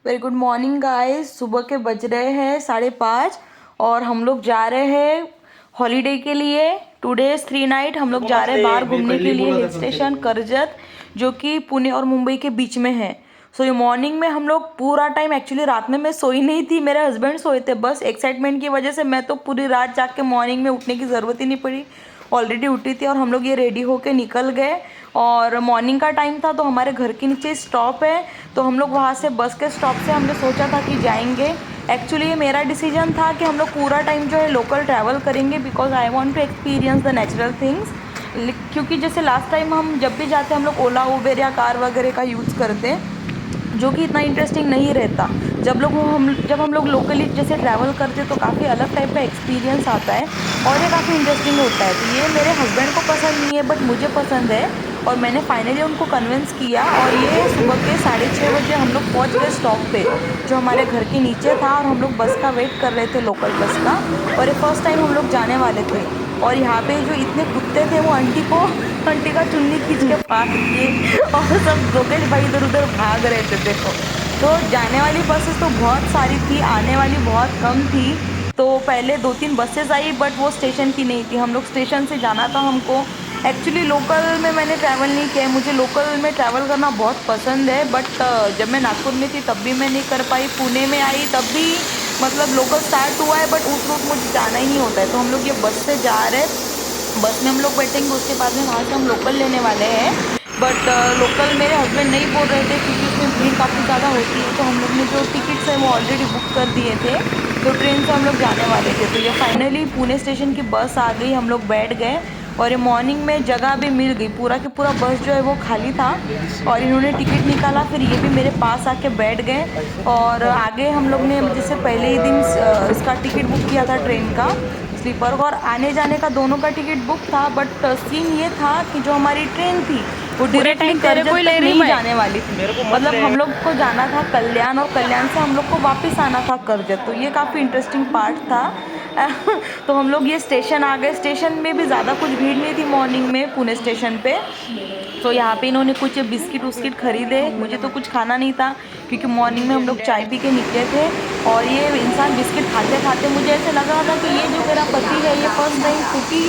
Very good morning guys. सुबह के बज रहे हैं 5:30 और हम लोग जा रहे हैं हॉलीडे के लिए। 2 days 3 night हम लोग जा रहे हैं बाहर घूमने के लिए हिल स्टेशन कर्जत, जो कि पुणे और मुंबई के बीच में है। सो ये मॉर्निंग में हम लोग पूरा टाइम, एक्चुअली रात में मैं सोई नहीं थी, मेरे हस्बैंड सोए थे। बस एक्साइटमेंट की वजह से मैं तो पूरी रात जाग के मॉर्निंग में उठने की ज़रूरत ही नहीं पड़ी, ऑलरेडी उठी थी। और हम लोग ये रेडी होके निकल गए और मॉर्निंग का टाइम था, तो हमारे घर के नीचे स्टॉप है, तो हम लोग वहाँ से बस के स्टॉप से हमने सोचा था कि जाएंगे। एक्चुअली ये मेरा डिसीजन था कि हम लोग पूरा टाइम जो है लोकल ट्रैवल करेंगे, because I want to experience the natural things. क्योंकि जैसे लास्ट टाइम हम जब भी जाते हैं हम लोग ओला उबेर या कार वगैरह का यूज़ करते हैं, जो कि इतना इंटरेस्टिंग नहीं रहता। जब हम लोग लोकली जैसे ट्रैवल करते तो काफ़ी अलग टाइप का एक्सपीरियंस आता है और ये काफ़ी इंटरेस्टिंग होता है। तो ये मेरे हस्बैंड को पसंद नहीं है, बट मुझे पसंद है और मैंने फाइनली उनको कन्विंस किया। और ये सुबह के 6:30 बजे हम लोग पहुँच गए स्टॉप पे, जो हमारे घर के नीचे था, और हम लोग बस का वेट कर रहे थे, लोकल बस का। और ये फर्स्ट टाइम हम लोग जाने वाले थे। और यहाँ पे जो इतने कुत्ते थे, वो आंटी का चुन्नी खींच के फाड़ दिए और सब जोगेश भाई इधर उधर भाग रहे थे। देखो, तो जाने वाली बसेस तो बहुत सारी थी, आने वाली बहुत कम थी। तो पहले 2-3 बसेस आई, बट वो स्टेशन की नहीं थी। हम लोग स्टेशन से जाना था हमको। एक्चुअली लोकल में मैंने ट्रैवल नहीं किया है, मुझे लोकल में ट्रैवल करना बहुत पसंद है, बट जब मैं नागपुर में थी तब भी मैं नहीं कर पाई। पुणे में आई तब भी मतलब लोकल स्टार्ट हुआ है, बट उस रूट मुझे जाना ही नहीं होता है। तो हम लोग ये बस से जा रहे हैं, बस में हम लोग बैठेंगे, उसके बाद में वहाँ से हम लोकल लेने वाले हैं। बट लोकल मेरे हस्बैंड नहीं बोल रहे थे, क्योंकि उसमें भीड़ काफ़ी ज़्यादा होती है। तो हम लोग ने जो टिकट्स हैं वो ऑलरेडी बुक कर दिए थे, तो ट्रेन से हम लोग जाने वाले थे। तो ये फाइनली पुणे स्टेशन की बस आ गई, हम लोग बैठ गए और ये मॉर्निंग में जगह भी मिल गई। पूरा की पूरा बस जो है वो खाली था और इन्होंने टिकट निकाला, फिर ये भी मेरे पास आके बैठ गए। और आगे हम लोग ने जैसे पहले ही दिन इसका टिकट बुक किया था, ट्रेन का स्लीपर का, और आने जाने का दोनों का टिकट बुक था। बट सीन ये था कि जो हमारी ट्रेन थी वो डायरेक्टली कर्जत तक नहीं जाने वाली थी। मतलब हम लोग को जाना था कल्याण, और कल्याण से हम लोग को वापस आना था कर्जत। तो ये काफ़ी इंटरेस्टिंग पार्ट था। तो हम लोग ये स्टेशन आ गए। स्टेशन में भी ज़्यादा कुछ भीड़ नहीं थी मॉर्निंग में पुणे स्टेशन पे। तो यहाँ पे इन्होंने कुछ बिस्किट उस्किट खरीदे, मुझे तो कुछ खाना नहीं था, क्योंकि मॉर्निंग में हम लोग चाय पी के निकले थे। और ये इंसान बिस्किट खाते खाते मुझे ऐसे लग रहा था कि ये जो मेरा पति है, ये फर्स्ट टाइम कुकी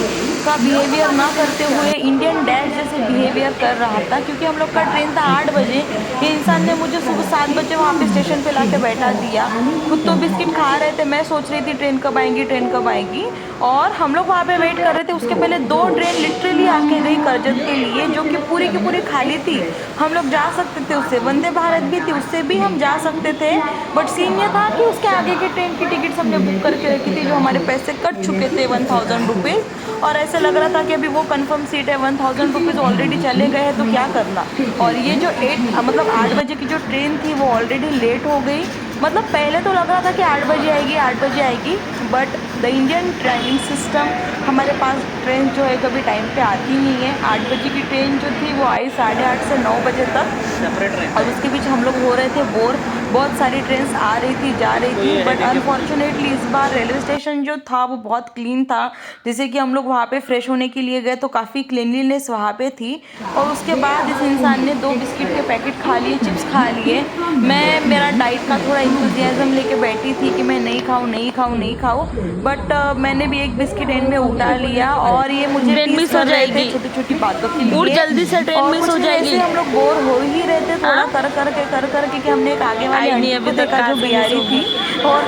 का बिहेवियर ना करते हुए इंडियन डैड जैसे बिहेवियर कर रहा था। क्योंकि हम लोग का ट्रेन था 8 बजे, ये इंसान ने मुझे सुबह 7 बजे वहाँ पे स्टेशन पे ला के बैठा दिया। खुद तो बिस्किट खा रहे थे, मैं सोच रही थी ट्रेन कब आएंगी, ट्रेन कब आएगी। और हम लोग वहाँ पे वेट कर रहे थे। उसके पहले 2 ट्रेन लिटरली आके गई कर्जत के लिए, जो कि पूरी की पूरी खाली थी। हम लोग जा सकते थे उससे, वंदे भारत भी थी, उससे भी हम जा सकते थे। बट सीन ये था कि उसके आगे की ट्रेन की टिकट हमने बुक करके रखी थी, जो हमारे पैसे कट चुके थे 1000 रुपीज़। और ऐसे लग रहा था कि अभी वो कंफर्म सीट है, 1000 रुपीज़ ऑलरेडी चले गए हैं, तो क्या करना। और ये जो 8 बजे की जो ट्रेन थी वो ऑलरेडी लेट हो गई। मतलब पहले तो लग रहा था कि 8 बजे आएगी, 8 बजे आएगी, but the Indian timing system, हमारे पास ट्रेन जो है कभी टाइम पे आती नहीं है। 8 बजे की ट्रेन जो थी वो आई 8:30 से 9 बजे तक, और उसके बीच हम लोग हो रहे थे बोर। बहुत सारी ट्रेन आ रही थी, जा रही थी, बट अनफॉर्चुनेटली इस बार रेलवे स्टेशन जो था वो बहुत क्लीन था। जैसे कि हम लोग वहाँ पे फ्रेश होने के लिए गए तो काफ़ी क्लीनलीनेस वहाँ पे थी। और उसके बाद इस इंसान ने 2 बिस्किट के पैकेट खा लिए, चिप्स खा लिए। मैं मेरा डाइट का थोड़ा इंथुजियाज्म लेके बैठी थी कि मैं नहीं खाऊं, नहीं खाऊं, नहीं खाऊं, बट मैंने भी एक बिस्किट एंड में उठा लिया। और ये मुझे ट्रेन टीज मिस हो कर रहे थे जाएगी, छोटी छोटी बातों के लिए। उठ जल्दी से, ट्रेन और मिस कुछ हो नहीं, जाएगी। ऐसे हम लोग बोर हो ही रहे थे थोड़ा हाँ, कर करके कि हमने एक आगे वाली आई नहीं आंटी को अभी तक, देखा कहाँ जो से मिस बिहारी होगी। थी, और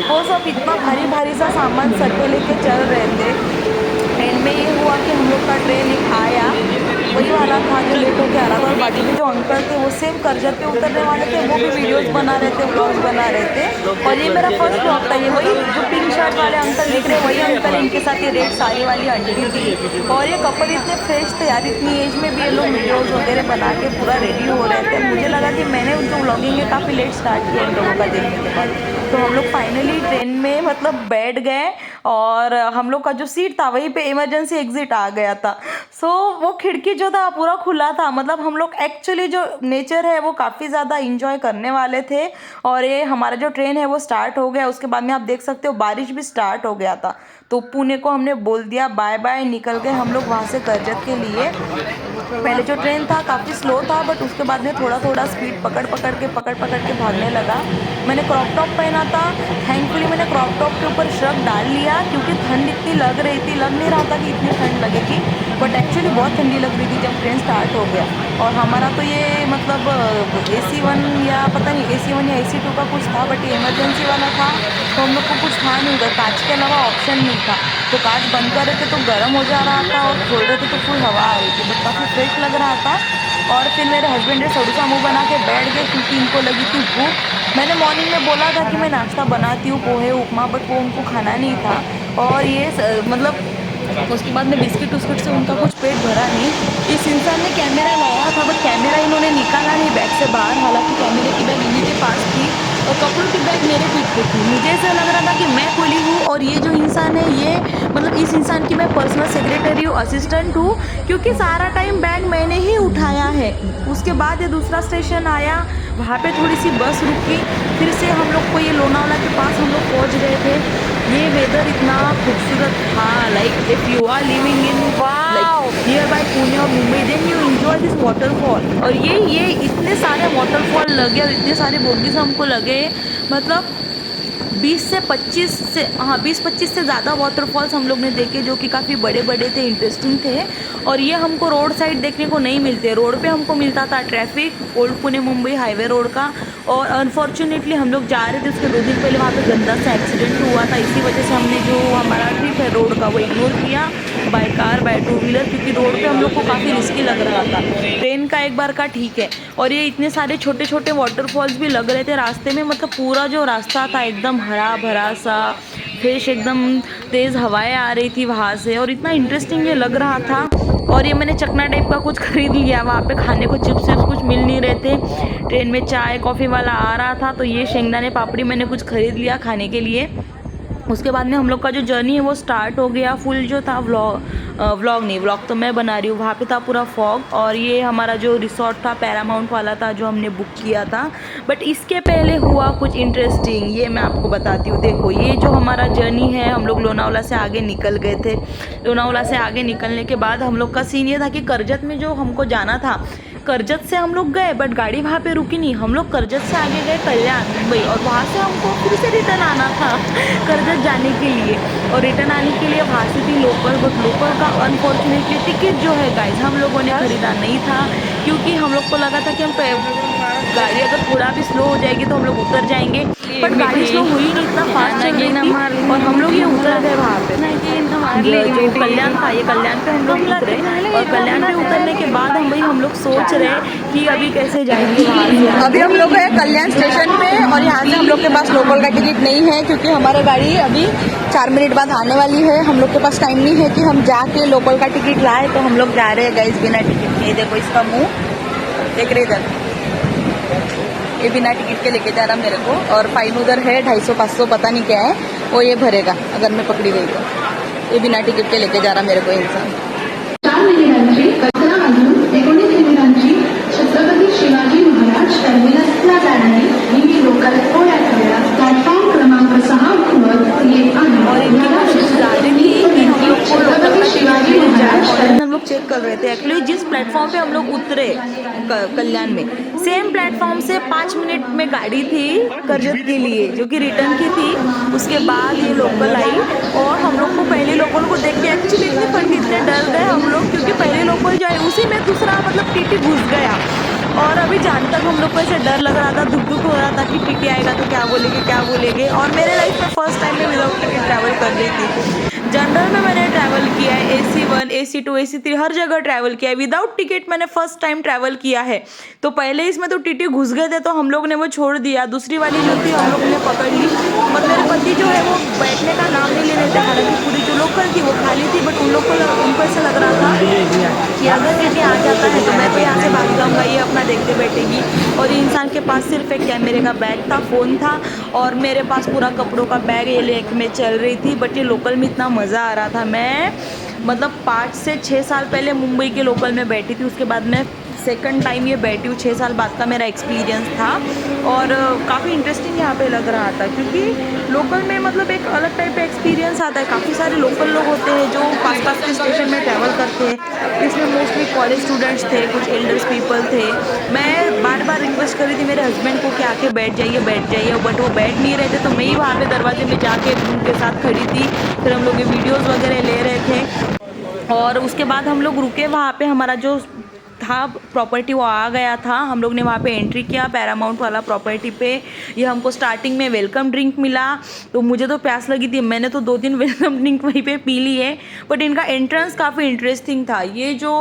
वो सब इतना भारी भारी सा सामान सर पे लेके चल रहे थे। एंड में ये हुआ कि हम लोग का ट्रेन एक आया, वही वाला था जो लेट होके आ रहा था। और बाजू में जो अंकल थे वो सेम कर्जत पे उतरने वाले थे, वो भी वीडियोस बना रहे थे, व्लॉग्स बना रहे थे। और ये मेरा फर्स्ट व्लॉग था। ये वही जो पिंक शर्ट वाले अंकल दिख रहे, वही अंकल, इनके साथ ये रेड साड़ी वाली आंटी थी। और ये कपल इतने फ्रेश थे यार, इतनी एज में भी ये लोग वीडियोस वगैरह बना के पूरा रेडी हो रहे थे। मुझे लगा कि मैंने जो व्लॉगिंग है काफ़ी लेट स्टार्ट किया इन लोगों का देखने के बाद। तो हम लोग फाइनली ट्रेन में मतलब बैठ गए, और हम लोग का जो सीट था वहीं पे इमरजेंसी एग्जिट आ गया था। सो वो खिड़की जो था पूरा खुला था। मतलब हम लोग एक्चुअली जो नेचर है वो काफ़ी ज़्यादा इंजॉय करने वाले थे। और ये हमारा जो ट्रेन है वो स्टार्ट हो गया। उसके बाद में आप देख सकते हो बारिश भी स्टार्ट हो गया था। तो पुणे को हमने बोल दिया बाय बाय, निकल गए हम लोग वहाँ से कर्जत के लिए। पहले जो ट्रेन था काफ़ी स्लो था, बट उसके बाद में थोड़ा थोड़ा स्पीड पकड़ पकड़ के भागने लगा। मैंने क्रॉप टॉप पहना था, थैंकफुली मैंने क्रॉप टॉप के ऊपर श्रग डाल लिया क्योंकि ठंड इतनी लग रही थी, लग नहीं रहा था कि इतनी ठंड लगेगी, बट एक्चुअली बहुत ठंडी लग रही थी जब ट्रेन स्टार्ट हो गया। और हमारा तो ये मतलब AC1 या पता नहीं AC1 या AC2 का कुछ था, बट ये इमरजेंसी वाला था, तो हम लोग को कुछ था नहीं उधर, कांच के अलावा ऑप्शन नहीं था। तो कांच बंद कर रहे थे तो गर्म हो जा रहा था, और खोल रहे थे तो फुल हवा आ रही थी, बट काफ़ी फ्रेश लग रहा था। और फिर मेरे हस्बैंड ने सड़ू सा मुँह बना के बैठ गए क्योंकि इनको लगी थी भूख। मैंने मॉर्निंग में बोला था कि मैं नाश्ता बनाती हूँ, पोहे उपमा, बट वो उनको खाना नहीं था। और ये मतलब उसके बाद में बिस्किट उस्किट से उनका कुछ पेट भरा नहीं। इस इंसान ने कैमरा लाया था, बट कैमरा इन्होंने निकाला नहीं बैग से बाहर, हालांकि कैमरे की बैग इन्हीं के पास थी और कपड़ों की बैग मेरे पीठ पे थी। मुझे ऐसा लग रहा था कि मैं खुली हूँ और ये जो इंसान है, ये मतलब इस इंसान की मैं पर्सनल सेक्रेटरी हूँ, असिस्टेंट हूँ, क्योंकि सारा टाइम बैग मैंने ही उठाया है। उसके बाद ये दूसरा स्टेशन आया, वहाँ पे थोड़ी सी बस रुकी, फिर से हम लोग को ये लोनावाला के पास हम लोग पहुँच गए थे। ये वेदर इतना खूबसूरत था, like if you are living in like near by Pune और Mumbai, then you enjoy this waterfall. और ये इतने सारे वाटरफॉल लगे और इतने सारे बोगीज हमको लगे, मतलब 20-25 से ज़्यादा वाटरफॉल्स हम लोग ने देखे, जो कि काफ़ी बड़े बड़े थे, इंटरेस्टिंग थे। और ये हमको रोड साइड देखने को नहीं मिलते। रोड पे हमको मिलता था traffic, old Pune Mumbai highway road का। और अनफॉर्चुनेटली हम लोग जा रहे थे, उसके 2 दिन पहले वहाँ पे गंदा सा एक्सीडेंट हुआ था। इसी वजह से हमने जो हमारा ट्रिप है रोड का, वो इग्नोर किया बाय कार बाय 2 व्हीलर, क्योंकि रोड पे हम लोग को काफ़ी रिस्की लग रहा था। ट्रेन का एक बार का ठीक है, और ये इतने सारे छोटे छोटे वाटरफॉल्स भी लग रहे थे रास्ते में, मतलब पूरा जो रास्ता था एकदम हरा भरा सा, फ्रेश, एकदम तेज़ हवाएं आ रही थी वहाँ से, और इतना इंटरेस्टिंग ये लग रहा था। और ये मैंने चकना टाइप का कुछ खरीद लिया, वहाँ पे खाने को चिप्स विप्स कुछ मिल नहीं रहे थे। ट्रेन में चाय कॉफ़ी वाला आ रहा था, तो ये शेंगदाने पापड़ी मैंने कुछ खरीद लिया खाने के लिए। उसके बाद में हम लोग का जो जर्नी है वो स्टार्ट हो गया। फुल जो था व्लॉग तो मैं बना रही हूँ, वहाँ पे था पूरा फॉग। और ये हमारा जो रिसोर्ट था पैरामाउंट वाला था, जो हमने बुक किया था। बट इसके पहले हुआ कुछ इंटरेस्टिंग, ये मैं आपको बताती हूँ। देखो, ये जो हमारा जर्नी है, हम लोग लोनावाला से आगे निकल गए थे। लोनावाला से आगे निकलने के बाद हम लोग का सीन ये था कि करजत में जो हमको जाना था, करजत से हम लोग गए, बट गाड़ी वहाँ पे रुकी नहीं। हम लोग करजत से आगे गए कल्याण मुंबई, और वहाँ से हमको फिर से रिटर्न आना था करजत जाने के लिए। और रिटर्न आने के लिए वहाँ से थी लोकल, बट लोकल का अनफॉर्चुनेटली टिकट जो है गाइस हम लोगों ने खरीदा नहीं था, क्योंकि हम लोग को लगा था कि हम गाड़ी अगर थोड़ा भी स्लो हो जाएगी तो हम लोग उतर जाएंगे, बट गाड़ी स्लो हुई नहीं, इतना फास्ट चल रही थी। और हम लोग ये उतर गए वहाँ पे, जो कल्याण था, ये कल्याण पे हम लोग उतरे। और कल्याण पे उतरने के बाद हम लोग सोच रहे कि अभी कैसे जाएंगे वहाँ से। अभी हम लोग है कल्याण स्टेशन पे, और यहाँ से हम लोग के पास लोकल का टिकट नहीं है, क्योंकि हमारी गाड़ी अभी 4 मिनट बाद आने वाली है। हम लोग के पास टाइम नहीं है कि हम जाके लोकल का टिकट लाए, तो हम लोग जा रहे हैं गाइस बिना टिकट के। देखो इसका मुँह देख रहे इधर, ये बिना टिकट के लेके जा रहा मेरे को। और फाइन उधर है 250-500 पता नहीं क्या है, वो ये भरेगा अगर मैं पकड़ी गई तो। ये बिना टिकट के लेके जा रहा मेरे को इंसान। 4 मिनिटांची कचरा वाजून 19 मिनिटांची छत्रपती शिवाजी महाराज टर्मिनसला जाणारी ही लोकल थोड्याच वेळात प्लॅटफॉर्म क्रमांक 6 वर येत आहे। और इनकी कोशिश जारी थी कि हम लोग को छत्रपती शिवाजी महाराज हम लोग चेक कर रहे थे। एक्चुअली जिस प्लेटफॉर्म पे हम लोग उतरे कल्याण में, सेम प्लेटफॉर्म से 5 मिनट में गाड़ी थी करजत के लिए, जो कि रिटर्न की थी। उसके बाद ये लोकल आई, और हम लोग को पहले लोकल को देख के एक्चुअली इतनी फटी, इतने डर गए हम लोग, क्योंकि पहले लोकल जाए उसी में दूसरा मतलब टीटी घुस गया। और अभी जाने तक हम लोग को ऐसे डर लग रहा था, धुक धुक हो रहा था कि टीटी आएगा तो क्या बोलेंगे। और मेरे लाइफ में फर्स्ट टाइम में विदाउट टिकट ट्रैवल कर रही थी। जनरल में मैंने ट्रैवल किया है, AC1 AC2 AC3 हर जगह ट्रैवल किया है, विदाउट टिकट मैंने फर्स्ट टाइम ट्रैवल किया है। तो पहले इसमें तो टीटी घुस गए थे, तो हम लोग ने वो छोड़ दिया। दूसरी वाली जो थी हम लोग ने पकड़ ली, और मेरे पति जो है वो बैठने का नाम नहीं ले रहे थे। हालांकि पूरी जो लोकल थी वो खाली थी, बट उनको ऐसा लग रहा था कि अगर टीटी आ जाता है तो मैं तो यहाँ से भाग जाऊँगा, ये अपना देखते बैठेगी। और ये इंसान के पास सिर्फ एक कैमरे का बैग था, फ़ोन था, और मेरे पास पूरा कपड़ों का बैग ये लेके मैं चल रही थी। बट ये लोकल में इतना मज़ा आ रहा था। मैं मतलब 5 से 6 साल पहले मुंबई के लोकल में बैठी थी, उसके बाद मैं सेकंड टाइम ये बैठी हूँ, 6 साल बाद का मेरा एक्सपीरियंस था और काफ़ी इंटरेस्टिंग यहाँ पे लग रहा था क्योंकि लोकल में मतलब एक अलग टाइप का एक्सपीरियंस आता है। काफ़ी सारे लोकल लोग होते हैं जो पास पास के स्टेशन में ट्रैवल करते हैं। इसमें मोस्टली कॉलेज स्टूडेंट्स थे, कुछ एल्डर्स पीपल थे। मैं बार बार रिक्वेस्ट कर रही थी मेरे हस्बैंड को कि आके बैठ जाइए, बट वो बैठ नहीं रहे थे। तो मैं ही वहाँ पे दरवाजे में जाके उनके साथ खड़ी थी। फिर हम लोग ये वीडियोज़ वगैरह ले रहे थे और उसके बाद हम लोग रुके वहाँ पे। हमारा जो था प्रॉपर्टी वो आ गया था, हम लोग ने वहाँ पे एंट्री किया पैरामाउंट वाला प्रॉपर्टी पे। ये हमको स्टार्टिंग में वेलकम ड्रिंक मिला, तो मुझे तो प्यास लगी थी, मैंने तो 2-3 वेलकम ड्रिंक वहीं पे पी ली है। बट इनका एंट्रेंस काफ़ी इंटरेस्टिंग था। ये जो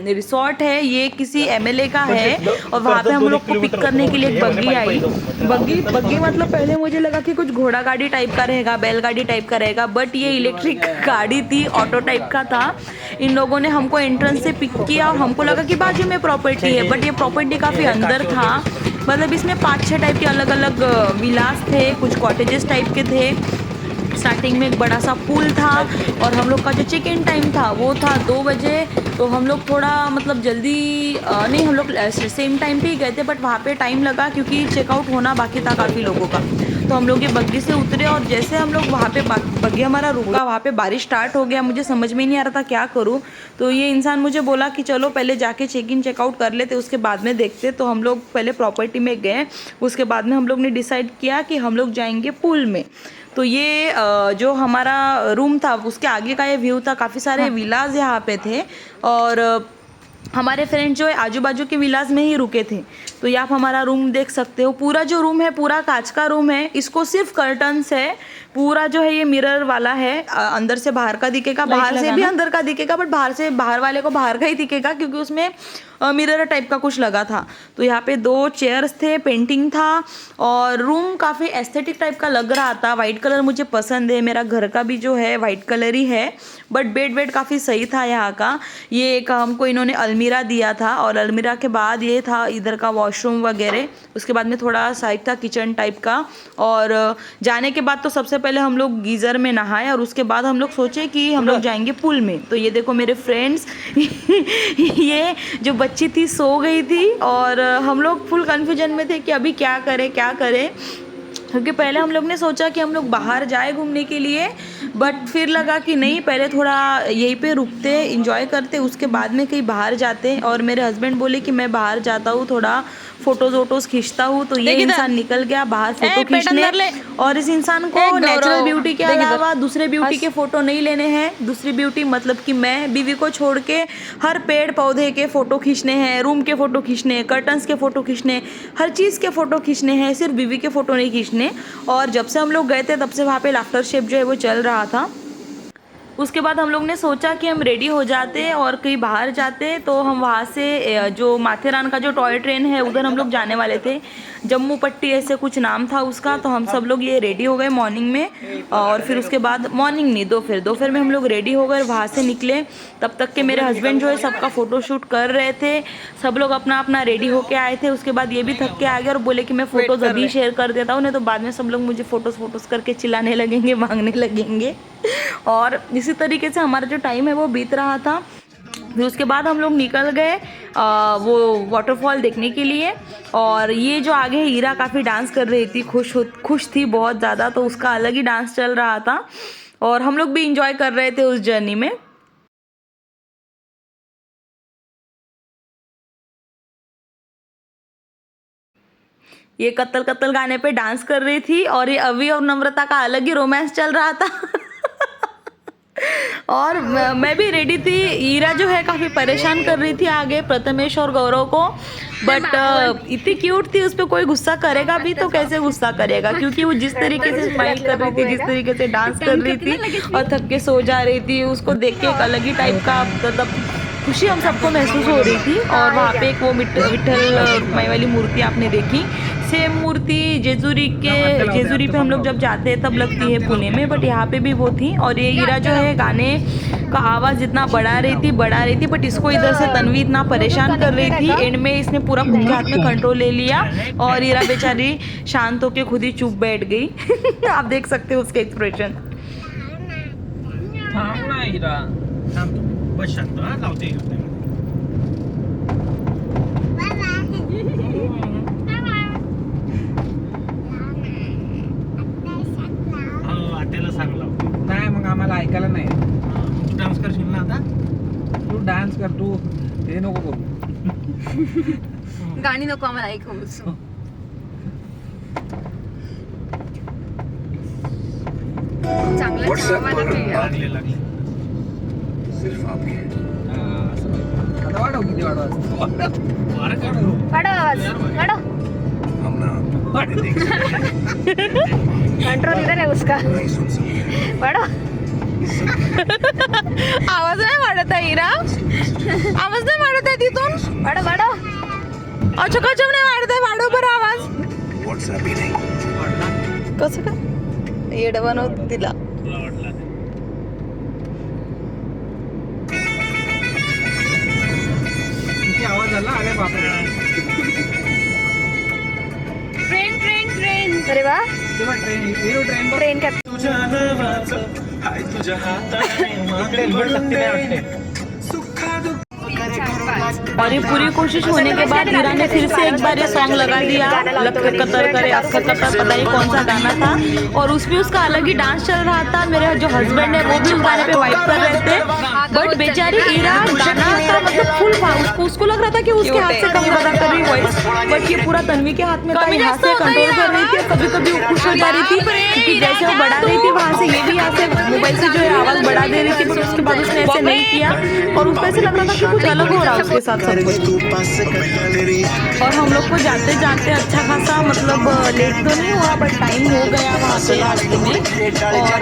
रिसोर्ट है ये किसी MLA का है और वहाँ पे हम लोग को पिक करने के लिए एक बग्गी आई। बग्गी मतलब पहले मुझे लगा कि कुछ घोड़ा गाड़ी टाइप का रहेगा, बैलगाड़ी टाइप का रहेगा, बट ये इलेक्ट्रिक गाड़ी थी, ऑटो टाइप का था। इन लोगों ने हमको एंट्रेंस से पिक किया और हमको लगा कि बाजू में प्रॉपर्टी है, बट ये प्रॉपर्टी काफ़ी अंदर था। मतलब इसमें 5-6 टाइप के अलग अलग विलास थे, कुछ कॉटेजेस टाइप के थे। स्टार्टिंग में एक बड़ा सा पूल था और हम लोग का जो चेक इन टाइम था वो था 2 बजे। तो हम लोग थोड़ा मतलब जल्दी नहीं, हम लोग सेम टाइम पे ही गए थे, बट वहाँ पे टाइम लगा क्योंकि चेकआउट होना बाकी था काफ़ी लोगों का। तो हम लोग ये बग्गी से उतरे और जैसे हम लोग वहाँ पे बग्गी हमारा रुका, वहाँ पे बारिश स्टार्ट हो गया। मुझे समझ में नहीं आ रहा था क्या करूँ। तो ये इंसान मुझे बोला कि चलो पहले जाके चेक इन चेकआउट कर लेते, उसके बाद में देखते। तो हम लोग पहले प्रॉपर्टी में गए, उसके बाद में हम लोग ने डिसाइड किया कि हम लोग जाएंगे पूल में। तो ये जो हमारा रूम था उसके आगे का ये व्यू था, काफ़ी सारे विलाज यहाँ पे थे और हमारे फ्रेंड जो है आजू बाजू के विलास में ही रुके थे। तो ये आप हमारा रूम देख सकते हो। पूरा जो रूम है पूरा कांच का रूम है, इसको सिर्फ कर्टन्स है। पूरा जो है ये मिरर वाला है, अंदर से बाहर का दिखेगा, बाहर से भी अंदर का दिखेगा, बट बाहर से बाहर वाले को बाहर का ही दिखेगा क्योंकि उसमें मिरर टाइप का कुछ लगा था। तो यहाँ पे 2 चेयर्स थे, पेंटिंग था और रूम काफ़ी एस्थेटिक टाइप का लग रहा था। वाइट कलर मुझे पसंद है, मेरा घर का भी जो है वाइट कलर ही है, बट बेड काफ़ी सही था यहाँ का। ये एक हमको इन्होंने अलमीरा दिया था और अलमीरा के बाद ये था इधर का वॉशरूम वगैरह। उसके बाद में थोड़ा साइड था किचन टाइप का। और जाने के बाद तो सबसे पहले हम लोग गीज़र में नहाए और उसके बाद हम लोग सोचे कि हम लोग जाएंगे पूल में। तो ये देखो मेरे फ्रेंड्स ये जो बच्ची थी सो गई थी और हम लोग फुल कन्फ्यूजन में थे कि अभी क्या करें क्योंकि पहले हम लोग ने सोचा कि हम लोग बाहर जाए घूमने के लिए, बट फिर लगा कि नहीं, पहले थोड़ा यहीं पे रुकते एंजॉय करते, उसके बाद में कहीं बाहर जाते। और मेरे हस्बैंड बोले कि मैं बाहर जाता हूँ, थोड़ा फोटोज खींचता हूँ। तो ये इंसान निकल गया बाहर फोटो खींचने और इस इंसान को नेचुरल ब्यूटी के अलावा दूसरे ब्यूटी के फोटो नहीं लेने हैं। दूसरी ब्यूटी मतलब कि मैं बीवी को छोड़ के हर पेड़ पौधे के फोटो खींचने हैं, रूम के फोटो खींचने हैं, कर्टन्स के फोटो खींचने, हर चीज़ के फोटो खींचने हैं, सिर्फ बीवी के फोटो नहीं खींचने। और जब से हम लोग गए थे तब से वहाँ पे लाफ्टर शेप जो है वो चल रहा था। उसके बाद हम लोग ने सोचा कि हम रेडी हो जाते और कहीं बाहर जाते। तो हम वहाँ से जो माथेरान का जो टॉय ट्रेन है उधर हम लोग जाने वाले थे, जम्मू पट्टी ऐसे कुछ नाम था उसका। तो हम सब लोग ये रेडी हो गए मॉर्निंग में और फिर उसके बाद मॉर्निंग नहीं दोपहर में हम लोग रेडी हो गए, वहाँ से निकले। तब तक के मेरे हस्बैंड जो है सबका फ़ोटोशूट कर रहे थे, सब लोग अपना अपना रेडी होके आए थे। उसके बाद ये भी थक के आ गए और बोले कि मैं फ़ोटोज़ अभी शेयर कर देता हूँ, नहीं तो बाद में सब लोग मुझे फ़ोटोज़ करके चिल्लाने लगेंगे, मांगने लगेंगे। और इसी तरीके से हमारा जो टाइम है वो बीत रहा था। फिर उसके बाद हम लोग निकल गए वो वाटरफॉल देखने के लिए। और ये जो आगे है हीरा काफ़ी डांस कर रही थी, खुश थी बहुत ज़्यादा, तो उसका अलग ही डांस चल रहा था और हम लोग भी इंजॉय कर रहे थे उस जर्नी में। ये कत्ल कत्ल गाने पे डांस कर रही थी और ये अवी और नम्रता का अलग ही रोमांस चल रहा था और मैं भी रेडी थी। ईरा जो है काफ़ी परेशान कर रही थी आगे प्रथमेश और गौरव को, बट इतनी क्यूट थी, उस पर कोई गुस्सा करेगा भी तो कैसे गुस्सा करेगा, क्योंकि वो जिस तरीके से स्माइल कर रही थी, जिस तरीके से डांस कर रही थी और थक के सो जा रही थी, उसको देख के एक अलग ही टाइप का मतलब खुशी हम सबको महसूस हो रही थी। और वहाँ पे एक वो विठल रुक्माई वाली मूर्ति आपने देखी, सेम मूर्ति जेजुरी पे हम लोग जब जाते हैं तब लगती है पुणे में, बट यहाँ पे भी वो थी। और ये हीरा जो है गाने का आवाज़ इतना बढ़ा रही थी, बट इसको इधर से तन्वी इतना परेशान कर रही थी, एंड में इसने पूरा खुद के हाथ में कंट्रोल ले लिया और हीरा बेचारी शांत होके खुद ही चुप बैठ गई आप देख सकते हो उसके एक्सप्रेशन। हे नको करू. गाणी नको आम्हाला ऐकू. चांगलं लागले लागले. आता वाढव किती वाढवायचं. कंट्रोल इधर है उसका. वाढव. आवाज नाही वाढत आहे इरा. आवाज नाही वाढत आहे तिथून. वाढव. अच्छा कचम नाही वाढत आहे. वाढव बरं आवाज. कसं काय येड बनवत तिला. किती आवाज झाला. अरे बापरे. ट्रेन. अरे वा. तेव्हा ट्रेन हिरो ट्रेन का हेल्मेट लागते नाही वाटते. और ये पूरी कोशिश होने के बाद हीरा ने फिर से एक बार ये सॉन्ग लगा दिया, लक कतर करे अक्का कतर, पता नहीं कौन सा गाना था, और उसमें उसका अलग ही डांस चल रहा था. मेरे जो हस्बैंड है वो भी उस गाने पे वाइब कर रहे थे. बट बेचारी हीरा गाना का मतलब फुल था. उसको लग रहा था कि उसके हाथ से कम ज्यादा कर रही वॉइस, बट ये पूरा तन्वी के हाथ में था. यहाँ से कंट्रोल कर रही थी, कभी कभी वो खुश हो जा रही थी क्योंकि जैसे वो बढ़ा रही थी वहाँ से ये भी यहाँ से मोबाइल से जो है आवाज बढ़ा दे रही थी. बट उसके बाद उसने ऐसे नहीं किया और उसको ऐसे लग रहा था कि कुछ अलग हो रहा है उसके साथ सब कुछ. और हम लोग को जाते जाते अच्छा खासा मतलब लेट तो नहीं हुआ बट टाइम हो गया वहाँ पे रास्ते में. और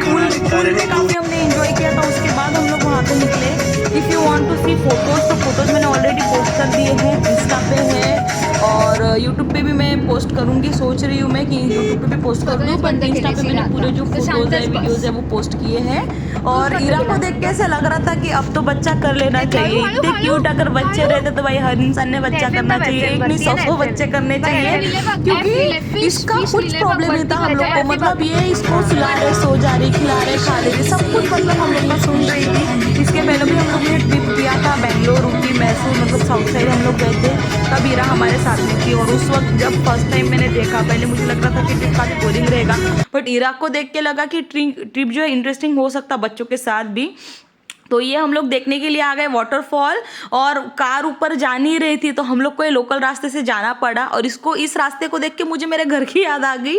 पूल में काफ़ी हमने एंजॉय किया था. उसके बाद हम लोग वहाँ पे निकले. If you want to see photos तो फोटोज़ मैंने ऑलरेडी पोस्ट कर दिए हैं. इंस्टा पे है और यूट्यूब पे भी मैं पोस्ट करूँगी. सोच रही हूँ मैं कि यूट्यूब पे भी पोस्ट कर दूँ, बट इंस्टा पे मैंने पूरे जो फोटोज़ है वीडियोज़ है वो पोस्ट किए हैं. और ईरा को देख के ऐसा लग रहा था कि अब तो बच्चा कर लेना चाहिए. इतने क्यूट अगर बच्चे रहते तो भाई हर इंसान ने बच्चा करना चाहिए. एक नहीं 100 बच्चे करने चाहिए क्योंकि इसका कुछ प्रॉब्लम नहीं था हम लोग को. मतलब ये इसको सुला रहे, सो जा रही, खिला रहे, खा रही, सब कुछ मतलब हम लोग का सुन रही थी. इसके पहले भी हम लोग ने ट्रिप किया था बेंगलोर, ऊटी, मैसूर, मतलब साउथ साइड हम लोग गए थे. तब ईरा हमारे साथ में थी. और उस वक्त जब फर्स्ट टाइम मैंने देखा, पहले मुझे लग रहा था कि ट्रिप काफ़ी बोरिंग रहेगा, बट ईरा को देख के लगा कि ट्रिप जो है इंटरेस्टिंग हो सकता बच्चों के साथ भी. तो ये हम लोग देखने के लिए आ गए वाटरफॉल. और कार ऊपर जा नहीं रही थी तो हम लोग को ये लोकल रास्ते से जाना पड़ा. और इस रास्ते को देख के मुझे मेरे घर की याद आ गई.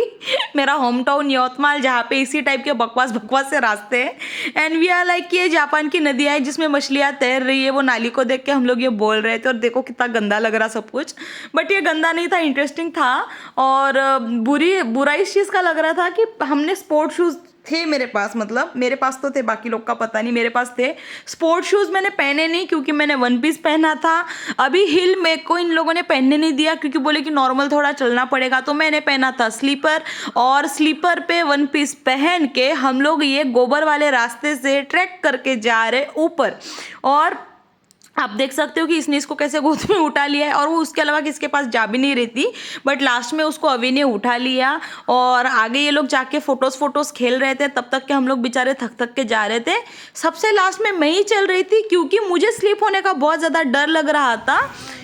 मेरा होम टाउन यवतमाल, जहाँ पे इसी टाइप के बकवास से रास्ते हैं. एंड वी आर लाइक ये जापान की नदियाँ है जिसमें मछलियाँ तैर रही है. वो नाली को देख के हम लोग ये बोल रहे थे. और देखो कितना गंदा लग रहा सब कुछ, बट ये गंदा नहीं था, इंटरेस्टिंग था. और बुरा इस चीज़ का लग रहा था कि हमने स्पोर्ट शूज़ थे मेरे पास, मतलब मेरे पास तो थे, बाकी लोग का पता नहीं. मेरे पास थे स्पोर्ट शूज़. मैंने पहने नहीं क्योंकि मैंने वन पीस पहना था. अभी हिल मेरे को इन लोगों ने पहनने नहीं दिया क्योंकि बोले कि नॉर्मल थोड़ा चलना पड़ेगा. तो मैंने पहना था स्लीपर. और स्लीपर पे वन पीस पहन के हम लोग ये गोबर वाले रास्ते से ट्रैक करके जा रहे ऊपर. और आप देख सकते हो कि इसने इसको कैसे गोद में उठा लिया है. और वो उसके अलावा किसके पास जा भी नहीं रही थी, बट लास्ट में उसको अभी ने उठा लिया. और आगे ये लोग जाके फोटोज़ खेल रहे थे. तब तक के हम लोग बेचारे थक के जा रहे थे. सबसे लास्ट में मैं ही चल रही थी क्योंकि मुझे स्लिप होने का बहुत ज़्यादा डर लग रहा था.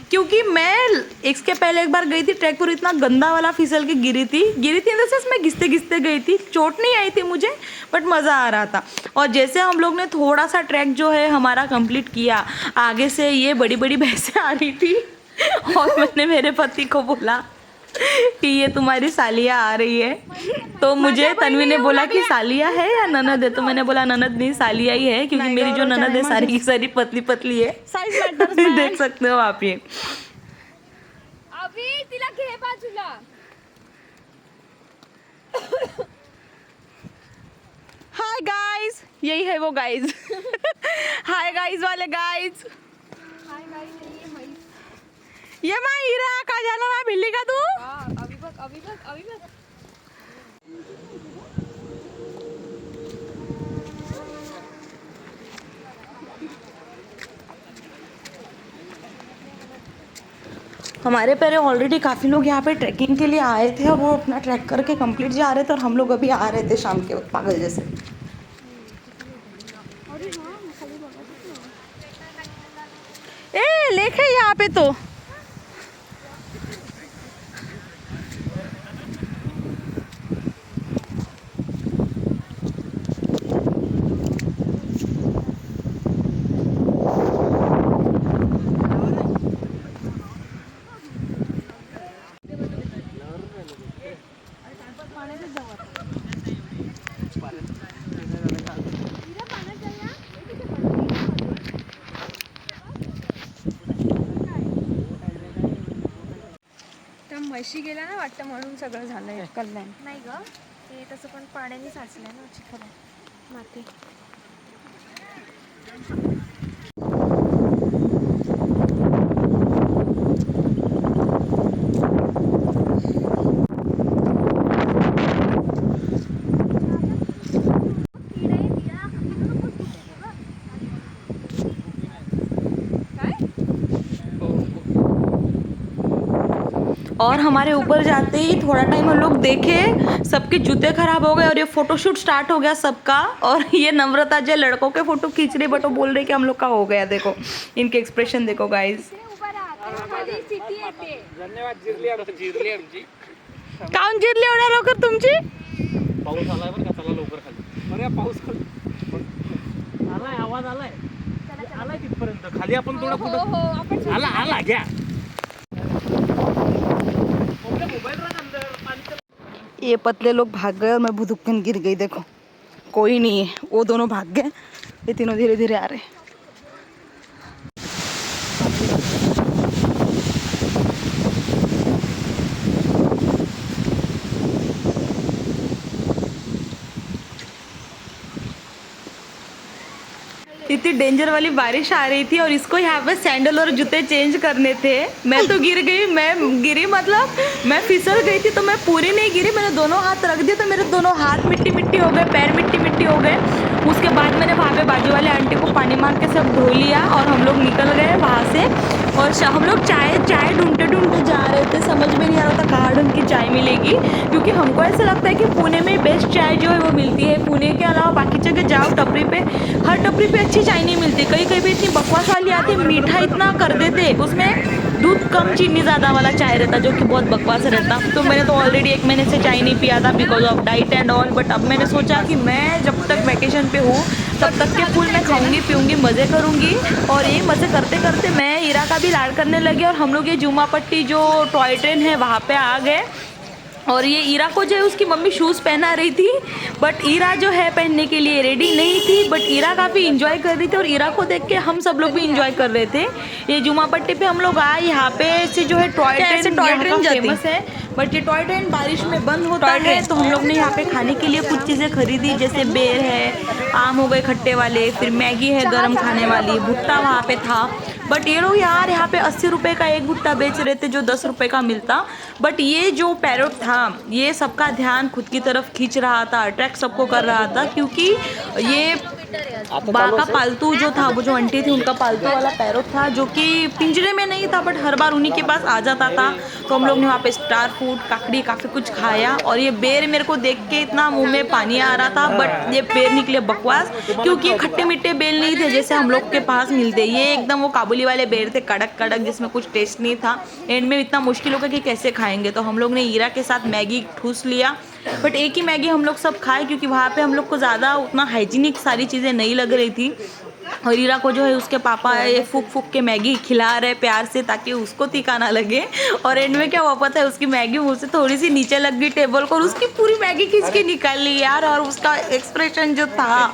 क्योंकि मैं इसके पहले एक बार गई थी ट्रैक पर, इतना गंदा वाला फिसल के गिरी थी इन द सेंस मैं घिसते गई थी. चोट नहीं आई थी मुझे, बट मज़ा आ रहा था. और जैसे हम लोग ने थोड़ा सा ट्रैक जो है हमारा कंप्लीट किया, आगे से ये बड़ी भैंसें आ रही थी. और मैंने मेरे पति को बोला कि ये तुम्हारी सालिया आ रही है. तो मुझे तन्वी ने बोला कि सालिया है या ननद है. तो मैंने बोला ननद नहीं, सालिया ही है, क्योंकि मेरी जो ननद है सारी की सारी पतली है. देख सकते हो आप ये. अभी तिला घे बाजूला. हाय गाइस, यही है वो गाइस. हाय गाइस वाले गाइस. ये माँ हीरा का जाना ना बिल्ली का तू. अभी बस. हमारे पहले ऑलरेडी काफ़ी लोग यहाँ पे ट्रैकिंग के लिए आए थे और वो अपना ट्रैक करके कंप्लीट जा रहे थे. और हम लोग अभी आ रहे थे शाम के वक्त पागल जैसे. लेक है यहाँ पे तो. त्या म्हशी गेल्या ना वाटतं म्हणून सगळं झालंय कल्याण. नाही ग ते तसं पण पाण्याने साचलंय ना चिखल माती. और हमारे ऊपर जाते ही थोड़ा टाइम हम लोग देखे, सबके जूते खराब हो गए और ये फोटोशूट स्टार्ट हो गया सबका। और ये नम्रता जो लड़कों के फोटो खींच रही, बट वो बोल रही कि हम लोग का हो गया। देखो इनके एक्सप्रेशन देखो गाइस। धन्यवाद जिरली आमची. काऊन जिरली एवढ्या लवकर तुमची? पाऊस आलाय बरं का, चला लवकर खाली. अरे पाऊस खाली आलाय, आवाज आलाय आलाय तिथपर्यंत. खाली आपण थोडं कुठं आला घ्या. ये पतले लोग भाग गए और मैं भुदुक्कन गिर गई। देखो कोई नहीं है, वो दोनों भाग गए, ये तीनों धीरे धीरे आ रहे हैं। इतनी डेंजर वाली बारिश आ रही थी और इसको यहाँ पे सैंडल और जूते चेंज करने थे। मैं तो गिर गई, मैं गिरी मतलब मैं फिसल गई थी, तो मैं पूरी नहीं गिरी, मैंने दोनों हाथ रख दिए तो मेरे दोनों हाथ मिट्टी मिट्टी हो गए, पैर मिट्टी मिट्टी हो गए। उसके बाद मैंने वहाँ पे बाजू वाले आंटी को पानी मार के सब धो लिया और हम लोग निकल गए वहाँ से। और हम लोग चाय ढूंढते ढूंढते जा रहे थे, समझ में नहीं आ रहा था कहाँ ढंग की चाय मिलेगी, क्योंकि हमको ऐसा लगता है कि पुणे में बेस्ट चाय जो है वो मिलती है। पुणे के अलावा बाकी जगह जाओ टपरी पे, हर टपरी पे अच्छी चाय नहीं मिलती, कहीं कहीं पे इतनी बकवास वाली आती, मीठा इतना कर देते, उसमें दूध कम चीनी ज़्यादा वाला चाय रहता जो कि बहुत बकवास रहता। तो मैंने तो ऑलरेडी 1 महीने से चाय नहीं पिया था because of diet and all. But अब मैंने सोचा कि मैं जब तक वैकेशन पे हूँ तब तक के फूल मैं खाऊंगी पीऊंगी मज़े करूंगी। और ये मज़े करते करते मैं ईरा का भी लाड करने लगी और हम लोग ये जुमा पट्टी जो टॉय ट्रेन है वहाँ पे आ गए। और ये ईरा को जो है उसकी मम्मी शूज़ पहना रही थी, बट ईरा जो है पहनने के लिए रेडी नहीं थी, बट ईरा काफ़ी इंजॉय कर रही थी और ईरा को देख के हम सब लोग भी इंजॉय कर रहे थे। ये जुमा पट्टी पे हम लोग आए, यहाँ पे से जो है टॉय ट्रेन फेमस है, बट ये टॉय ट्रेन बारिश में बंद होता है। तो हम लोग ने यहाँ पे खाने के लिए कुछ चीज़ें खरीदी, जैसे बेर है, आम हो गए खट्टे वाले, फिर मैगी है गर्म खाने वाली, भुट्टा वहाँ पे था। बट ये लोग यार यहाँ पे 80 रुपये का एक भुट्टा बेच रहे थे जो 10 रुपये का मिलता। बट ये जो पैरोट था ये सबका ध्यान खुद की तरफ खींच रहा था, अट्रैक्ट सबको कर रहा था, क्योंकि ये बा का पालतू जो था, वो जो आंटी थी उनका पालतू वाला पैरोट था जो कि पिंजरे में नहीं था बट हर बार उन्हीं के पास आ जाता था। तो हम लोग ने वहाँ पे स्टार फूड काकड़ी काफ़ी कुछ खाया। और ये बेर मेरे को देख के इतना मुंह में पानी आ रहा था, बट ये बेर निकले बकवास, क्योंकि ये खट्टे मीठे बेर नहीं थे जैसे हम लोग के पास मिलते, ये एकदम वो काबुली वाले बेर थे, कड़क कड़क, जिसमें कुछ टेस्ट नहीं था। एंड में इतना मुश्किल हो गया कि कैसे खाएंगे, तो हम लोग ने ईरा के साथ मैगी ठूस लिया। बट एक ही मैगी हम लोग सब खाए, क्योंकि वहाँ पे हम लोग को ज़्यादा उतना हाइजीनिक सारी चीज़ें नहीं लग रही थी। और ईरा को जो है उसके पापा ये फूक फूक के मैगी खिला रहे प्यार से, ताकि उसको तीखा ना लगे। और एंड में क्या हुआ पता है, उसकी मैगी मुँह से थोड़ी सी नीचे लग गई टेबल को और उसकी पूरी मैगी खींच के निकाल ली यार। और उसका एक्सप्रेशन जो था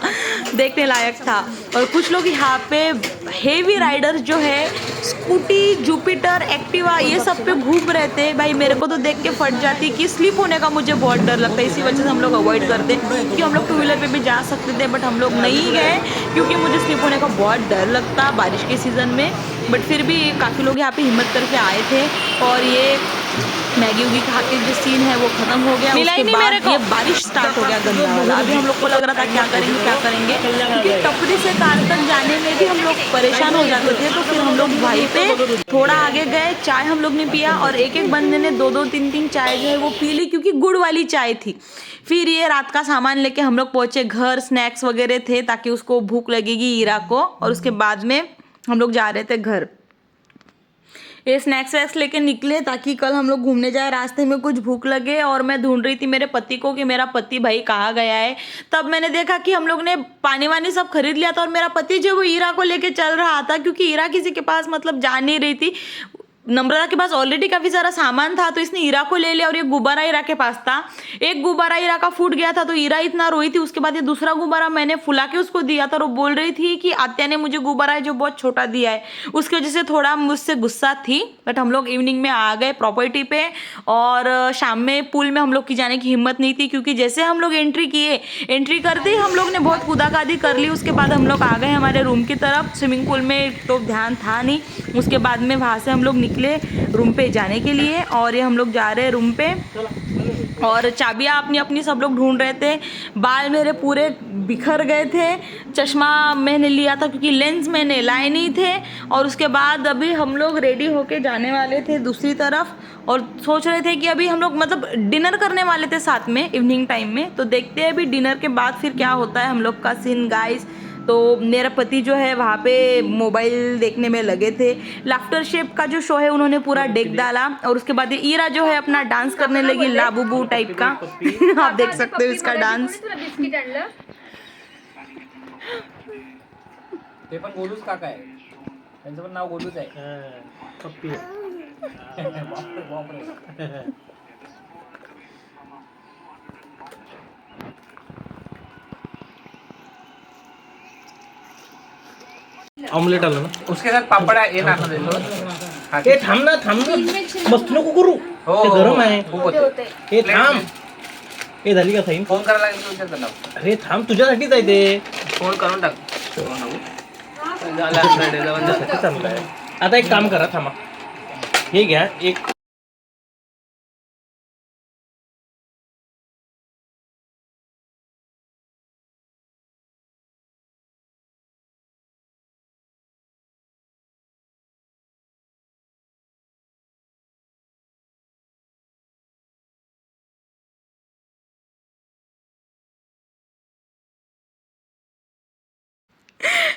देखने लायक था। और कुछ लोग यहाँ पे हेवी राइडर्स जो है स्कूटी, जुपिटर, एक्टिवा ये सब पे घूम रहे थे। भाई मेरे को तो देख के फट जाती कि स्लिप होने का मुझे बहुत डर लगता है, इसी वजह से हम लोग अवॉइड करते, क्योंकि हम लोग 2 व्हीलर पे भी जा सकते थे बट हम लोग नहीं गए, क्योंकि मुझे स्लिप होने का बहुत डर लगता बारिश के सीज़न में। बट फिर भी काफ़ी लोग यहाँ पे हिम्मत करके आए थे। और ये मैगी उगी खा के जो सीन है वो खत्म हो गया। उसके बाद ये बारिश स्टार्ट हो गया गंदा वाला। अभी हम लोग को लग रहा था क्या करेंगे, क्योंकि टपरी से कार तक जाने में भी हम लोग परेशान हो जाते थे। तो फिर हम लोग वहीं पे थोड़ा आगे गए, चाय हम लोग ने पिया और एक एक बंदे ने 2-2 3-3 चाय जो है वो पी ली, क्योंकि गुड़ वाली चाय थी। फिर ये रात का सामान लेके हम लोग पहुँचे घर, स्नैक्स वगैरह थे ताकि उसको भूख लगेगी ईरा को। और उसके बाद में हम लोग जा रहे थे घर, ये स्नैक्स वैक्स लेके निकले ताकि कल हम लोग घूमने जाए, रास्ते में कुछ भूख लगे। और मैं ढूंढ रही थी मेरे पति को कि मेरा पति भाई कहाँ गया है। तब मैंने देखा कि हम लोग ने पानी वानी सब खरीद लिया था और मेरा पति जो वो ईरा को लेके चल रहा था, क्योंकि ईरा किसी के पास मतलब जा नहीं रही थी। नम्रता के पास ऑलरेडी काफी सारा सामान था तो इसने ईरा को ले लिया और ये गुब्बारा ईरा के पास था। एक गुब्बारा ईरा का फूट गया था तो ईरा इतना रोई थी। उसके बाद ये दूसरा गुब्बारा मैंने फुला के उसको दिया था और वो बोल रही थी कि आत्या ने मुझे गुब्बारा जो बहुत छोटा दिया है, उसकी वजह से थोड़ा मुझसे गुस्सा थी। बट हम लोग इवनिंग में आ गए प्रॉपर्टी पे और शाम में पूल में हम लोग की जाने की हिम्मत नहीं थी क्योंकि जैसे हम लोग एंट्री करते ही हम लोग ने बहुत कूदाकादी कर ली। उसके बाद हम लोग आ गए हमारे रूम की तरफ। स्विमिंग पूल में तो ध्यान था नहीं। उसके बाद में वहाँ से हम लोग निकले रूम पे जाने के लिए और ये हम लोग जा रहे हैं रूम पे और चाबियाँ अपनी अपनी सब लोग ढूंढ रहे थे। बाल मेरे पूरे बिखर गए थे। चश्मा मैंने लिया था क्योंकि लेंस मैंने लाए नहीं थे। और उसके बाद अभी हम लोग रेडी होके जाने वाले थे दूसरी तरफ और सोच रहे थे कि अभी हम लोग मतलब डिनर करने वाले थे साथ में इवनिंग टाइम में। तो देखते हैं अभी डिनर के बाद फिर क्या होता है हम लोग का सीन गाइस। तो मेरा पति जो है वहाँ पे मोबाइल देखने में लगे थे। लाफ्टर शेप का जो शो है उन्होंने पूरा डेक डाला और उसके बाद ईरा जो है अपना डांस करने लगी लाबूबू टाइप का। आप देख सकते हो इसका डांस। ते पण गोलूच काका आहे, त्यांचं पण नाव गोलूच आहे. पप्पी बापरे बापरे. ऑमलेट आलं ना. उसके साथ पापड़ आहे ये नाना देतो. ए थांब ना मस्त नको करू. हो ते गरम आहे. होते ए थांब. ए झाली का साईन. फोन करायला लागेल तुझ्या त्यांना. अरे थांब तुझ्यासाठीच आहे ते. फोन करून टाक. तुझ्यासाठी चाललंय. आता एक काम करा थांबा. हे घ्या एक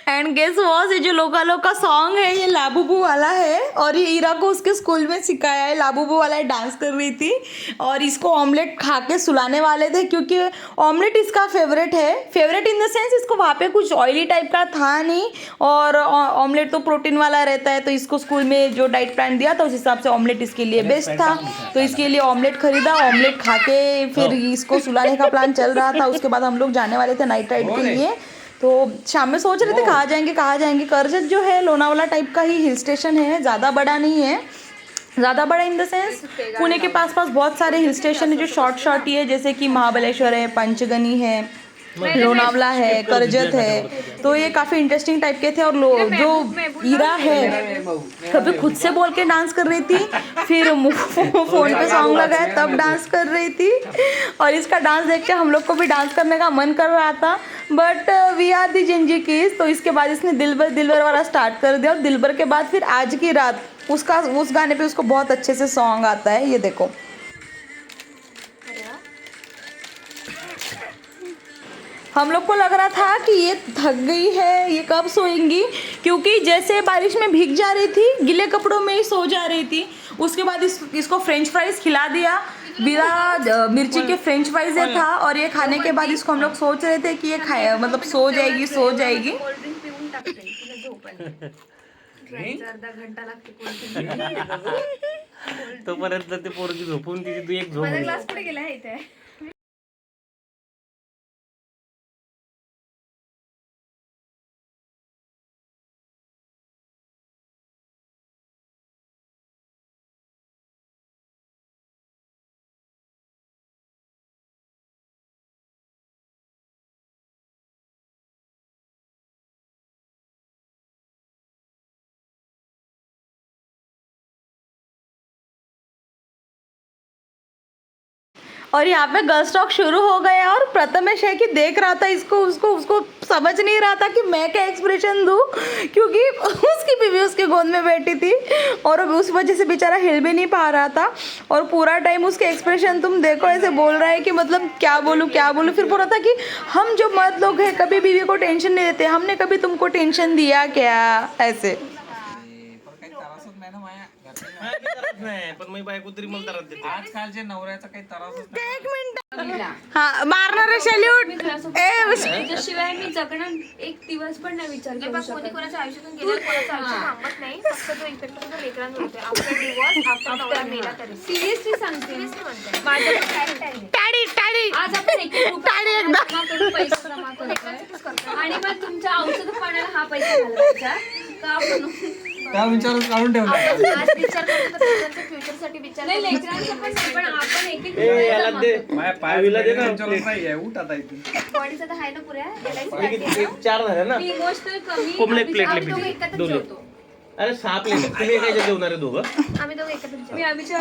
एंड गेस वॉस ये जो लोका लोका सॉन्ग है ये लाबूबू वाला है और ये ईरा को उसके स्कूल में सिखाया है। लाबूबू वाला डांस कर रही थी और इसको ऑमलेट खा के सुलाने वाले थे क्योंकि ऑमलेट इसका फेवरेट है। फेवरेट इन द सेंस इसको वहाँ पे कुछ ऑयली टाइप का था नहीं और ऑमलेट तो प्रोटीन वाला रहता है। तो इसको स्कूल में जो डाइट प्लान दिया था उस हिसाब से ऑमलेट इसके लिए बेस्ट था। तो इसके लिए ऑमलेट खरीदा। ऑमलेट खा के फिर इसको सुलाने का प्लान चल रहा था। उसके बाद हम लोग जाने वाले थे नाइट राइड के लिए। तो शाम में सोच रहे थे कहाँ जाएंगे। करजत जो है लोनावाला टाइप का ही हिल स्टेशन है, ज़्यादा बड़ा नहीं है। ज़्यादा बड़ा इन द सेंस पुणे के पास बहुत सारे हिल स्टेशन है जो शॉर्ट ही है, जैसे कि महाबलेश्वर है, पंचगनी है, लोनावला है, करजत है। तो ये काफ़ी इंटरेस्टिंग टाइप के थे। और जो ईरा है कभी खुद से बोल के डांस कर रही थी, फिर फ़ोन पे सॉन्ग लगाया तब डांस कर रही थी। और इसका डांस देख के हम लोग को भी डांस करने का मन कर रहा था बट वी आर दी जिंजी कीज। तो इसके बाद इसने दिलबर वाला स्टार्ट कर दिया और दिलबर के बाद फिर आज की रात उस गाने पे उसको बहुत अच्छे से सॉन्ग आता है। ये देखो हम लोग को लग रहा था कि ये थक गई है, ये कब सोएंगी, क्योंकि जैसे बारिश में भीग जा रही थी गिले कपड़ों में ही सो जा रही थी। उसके बाद इसको फ्रेंच फ्राइज खिला दिया, बिना मिर्ची के फ्रेंच फ्राइज था। और ये खाने के बाद इसको हम लोग सोच रहे थे कि ये खाए मतलब सो जाएगी। तोपर्यंत ते पोरगी झोपून तिची एक झोप. ग्लास पुढे गेला आहे इथे. और यहाँ पे गर्ल्स टॉक शुरू हो गया और प्रथमेश है कि देख रहा था उसको समझ नहीं रहा था कि मैं क्या एक्सप्रेशन दूँ, क्योंकि उसकी बीवी उसके गोद में बैठी थी और उस वजह से बेचारा हिल भी नहीं पा रहा था। और पूरा टाइम उसके एक्सप्रेशन तुम देखो, ऐसे बोल रहा है कि मतलब क्या बोलूँ। फिर बोल रहा था कि हम जो मर्द लोग हैं कभी बीवी को टेंशन नहीं देते, हमने कभी तुमको टेंशन दिया क्या, ऐसे। नाही पण मी बायको तरी मला त्रास देते. आजकालच्या नवऱ्याचा काही त्रासच नाही. एक मिनिट हाँ मारणार आहे सॅल्यूट त्याच्याशिवाय मी जगणं एक दिवस पण नाही विचार करू शकत. कोणी कोणाच्या आयुष्यातून गेलं कोणाचं आयुष्य थांबत नाही. फक्त तो इफेक्ट तुझ्या लेकरांवर होतोय. आफ्टर डिवोर्स आफ्टर नवरा मेला तरी सिरियसली सांगते सिरियसली म्हणते. माझं पण कॅरेक्टर आहे. टाळी टाळी आज आपण एक जमा करून पैसे जमा करतोय आणि मग तुमच्या औषध पाण्याला हा पैसा घालवायचा का आपण त्या विचार काढून ठेवला. आज विचार करतो तर लेकरांच्या फ्युचरसाठी विचार नाही करतो. लेकरांचं पण नाही, पण आपण एक एक याला जमा दे करतो. पायवीला दे ना नाही आहे उठ आता इथे. बॉडीचं तर आहे ना पुऱ्या LIC किती? काढली एक 4 झाले ना मी इमोशनल कमी कोंबले आम्ही- प्लेटले आम्ही दोघं पिठी. एकत्रच दोन्ही. जेवतो. अरे 6 प्लेट तुम्ही काय जेवणार आहे दोघं? आम्ही दोघं एकत्र मी आम्हीच्या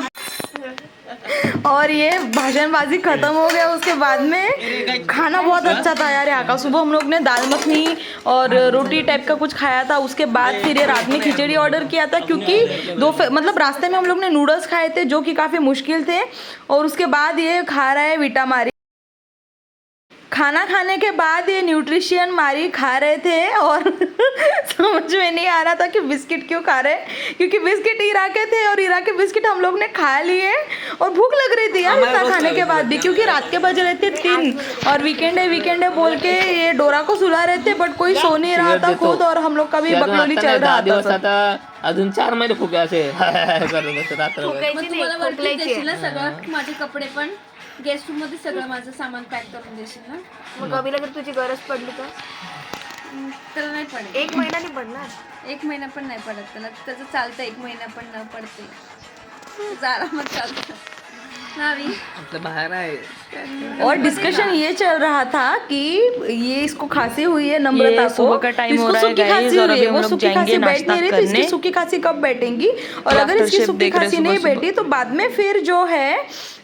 और ये भाषणबाजी खत्म हो गया उसके बाद में खाना बहुत अच्छा था यार यहाँ का। सुबह हम लोग ने दाल मखनी और रोटी टाइप का कुछ खाया था, उसके बाद फिर ये रात में खिचड़ी ऑर्डर किया था क्योंकि मतलब रास्ते में हम लोग ने नूडल्स खाए थे जो कि काफ़ी मुश्किल थे। और उसके बाद ये खा रहा है विटा मारी। खाना खाने के बाद ये न्यूट्रिशियन मारी खा रहे थे और समझ में नहीं आ रहा था कि बिस्किट क्यों खा रहे हैं, क्योंकि बिस्किट ईरा के थे और ईरा के बिस्किट हम लोग ने खा लिए और भूख लग रही थी यार इतना खाने के बाद भी, क्योंकि रात के बज रहे थे 3 और वीकेंड है बोल के ये डोरा को सुला रहे थे बट कोई सो नहीं रहा था खुद और हम लोग का भी बकलोली चल रहा दिवस था। आता अजून 4 महिने फुगे असे करून असं रात्रभर. मग फुकायची तुम्हाला नाही, वरती खोकलायची देशील आहे. ना सगळं, माझे कपडे पण गेस्ट रूम मध्ये सगळं माझं सामान पॅक करून देशील ना. मग गवीला जर तुझी गरज पडली तर तर नाही पडेल. 1 महिना नाही पडणार. 1 महिना पण नाही पडत त्याला, त्याचं चालतं 1 महिना पण न पडते, त्याचं आरामात चालतं. नावी आपलं बाहेर आहे. और डिस्कशन ये चल रहा था कि ये इसको खांसी हुई है नम्रता ये को, सुबह का टाइम हो इसको रहा है सूखी guys, खांसी और हुई अभी है, हम वो लोग सूखी खांसी जाएंगे बैठ नहीं रही नाश्ता तो इसकी करने। सूखी खांसी कब बैठेंगी, और अगर After इसकी shift सूखी देख रहे खांसी सुबह नहीं सुबह। बैठी तो बाद में फिर जो है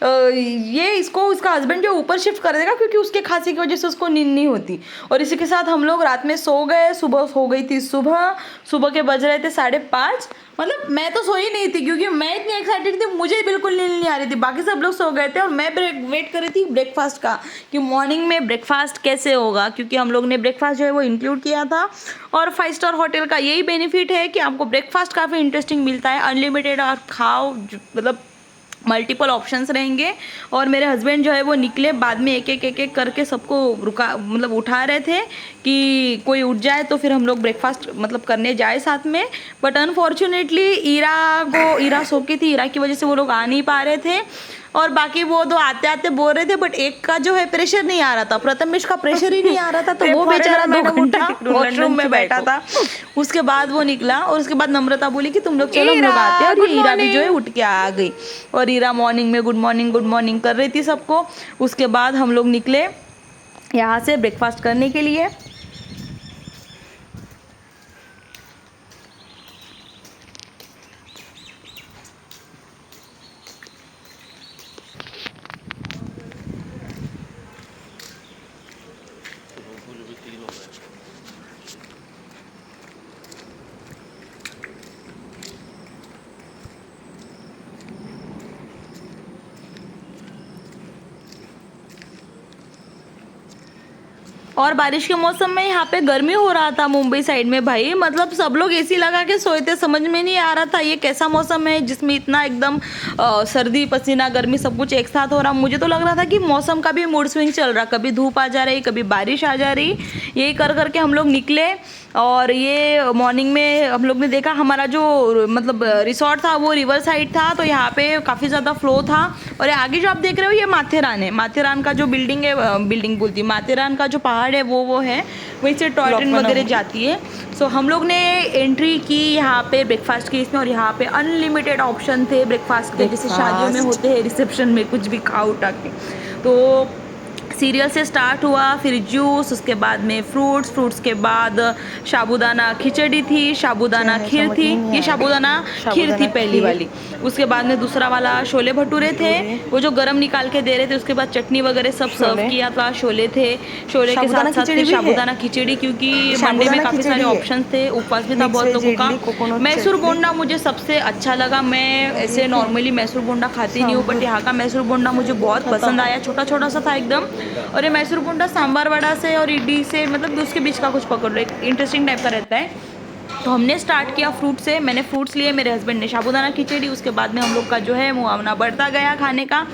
ये इसको उसका हस्बैंड जो ऊपर शिफ्ट कर देगा, क्योंकि उसके खांसी की वजह से उसको नींद नहीं होती। और इसी के साथ हम लोग रात में सो गए, सुबह हो गई थी सुबह के बज रहे थे 5:30। मतलब मैं तो सोई नहीं थी क्योंकि मैं इतनी एक्साइटेड थी, मुझे बिल्कुल नींद नहीं आ रही थी, बाकी सब लोग सो गए थे और मैं वेट कर रही थी ब्रेकफास्ट का कि मॉर्निंग में ब्रेकफास्ट कैसे होगा, क्योंकि हम लोग ने ब्रेकफास्ट जो है वो इंक्लूड किया था। और 5 स्टार होटल का यही बेनिफिट है कि आपको ब्रेकफास्ट काफ़ी इंटरेस्टिंग मिलता है, अनलिमिटेड और खाओ, मतलब मल्टीपल ऑप्शंस रहेंगे। और मेरे हस्बैंड जो है वो निकले बाद में एक एक करके सबको मतलब उठा रहे थे कि कोई उठ जाए तो फिर हम लोग ब्रेकफास्ट मतलब करने जाए साथ में। बट अनफॉर्चुनेटली ईरा सो की थी, ईरा की वजह से वो लोग आ नहीं पा रहे थे। और बाकी वो दो आते आते बोल रहे थे, बट एक का जो है प्रेशर नहीं आ रहा था, प्रथमेश का प्रेशर ही नहीं आ रहा था, तो वो बेचारा 2 घंटा वॉशरूम में बैठा था। उसके बाद वो निकला और उसके बाद नम्रता बोली कि तुम लोग चलो, हम लोग आते हैं। और ये ईरा भी जो है उठ के आ गई और ईरा मॉर्निंग में गुड मॉर्निंग कर रही थी सबको। उसके बाद हम लोग निकले यहाँ से ब्रेकफास्ट करने के लिए। और बारिश के मौसम में यहाँ पे गर्मी हो रहा था मुंबई साइड में भाई, मतलब सब लोग एसी लगा के सोए थे, समझ में नहीं आ रहा था ये कैसा मौसम है जिसमें इतना एकदम सर्दी पसीना गर्मी सब कुछ एक साथ हो रहा। मुझे तो लग रहा था कि मौसम का भी मूड स्विंग चल रहा, कभी धूप आ जा रही कभी बारिश आ जा रही। यही कर करके हम लोग निकले और ये मॉर्निंग में हम लोग ने देखा हमारा जो मतलब रिसोर्ट था वो रिवर साइड था, तो यहाँ पे काफ़ी ज़्यादा फ्लो था। और आगे जो आप देख रहे हो ये माथेरान है, माथेरान का जो बिल्डिंग है, बिल्डिंग बोलती माथेरान का जो पहाड़ है वो है, वहीं से टॉय ट्रेन वगैरह जाती है। सो हम लोग ने एंट्री की यहाँ पे ब्रेकफास्ट की इसमें, और यहाँ पे अनलिमिटेड ऑप्शन थे ब्रेकफास्ट के, जैसे शादियों में होते हैं रिसेप्शन में कुछ भी खाओ उठा के। तो सीरियल से स्टार्ट हुआ, फिर जूस, उसके बाद में फ्रूट्स के बाद साबूदाना खिचड़ी थी, साबूदाना खीर थी, ये साबूदाना खीर थी पहली वाली। उसके बाद में दूसरा वाला छोले भटूरे थे, वो जो गरम निकाल के दे रहे थे। उसके बाद चटनी वगैरह सब सर्व किया था, छोले थे, छोले के साथ साथ फिर साबूदाना खिचड़ी, क्योंकि मंडे में काफ़ी सारे ऑप्शन थे, उपवास भी था बहुत लोगों का। मैसूर बोंडा मुझे सबसे अच्छा लगा, मैं ऐसे नॉर्मली मैसूर बोंडा खाती नहीं हूँ, बट यहाँ का मैसूर बोंडा मुझे बहुत पसंद आया, छोटा छोटा सा था एकदम। और ये मैसूर बोंडा सांबार वड़ा से और इडली से मतलब उसके बीच का कुछ पकड़ लो, एक इंटरेस्टिंग टाइप का रहता है। तो हमने स्टार्ट किया फ्रूट से। मैंने फ्रूट्स लिए, मेरे हस्बैंड ने साबूदाना खिचड़ी। उसके बाद में हम लोग का जो है मुआवना बढ़ता गया खाने का।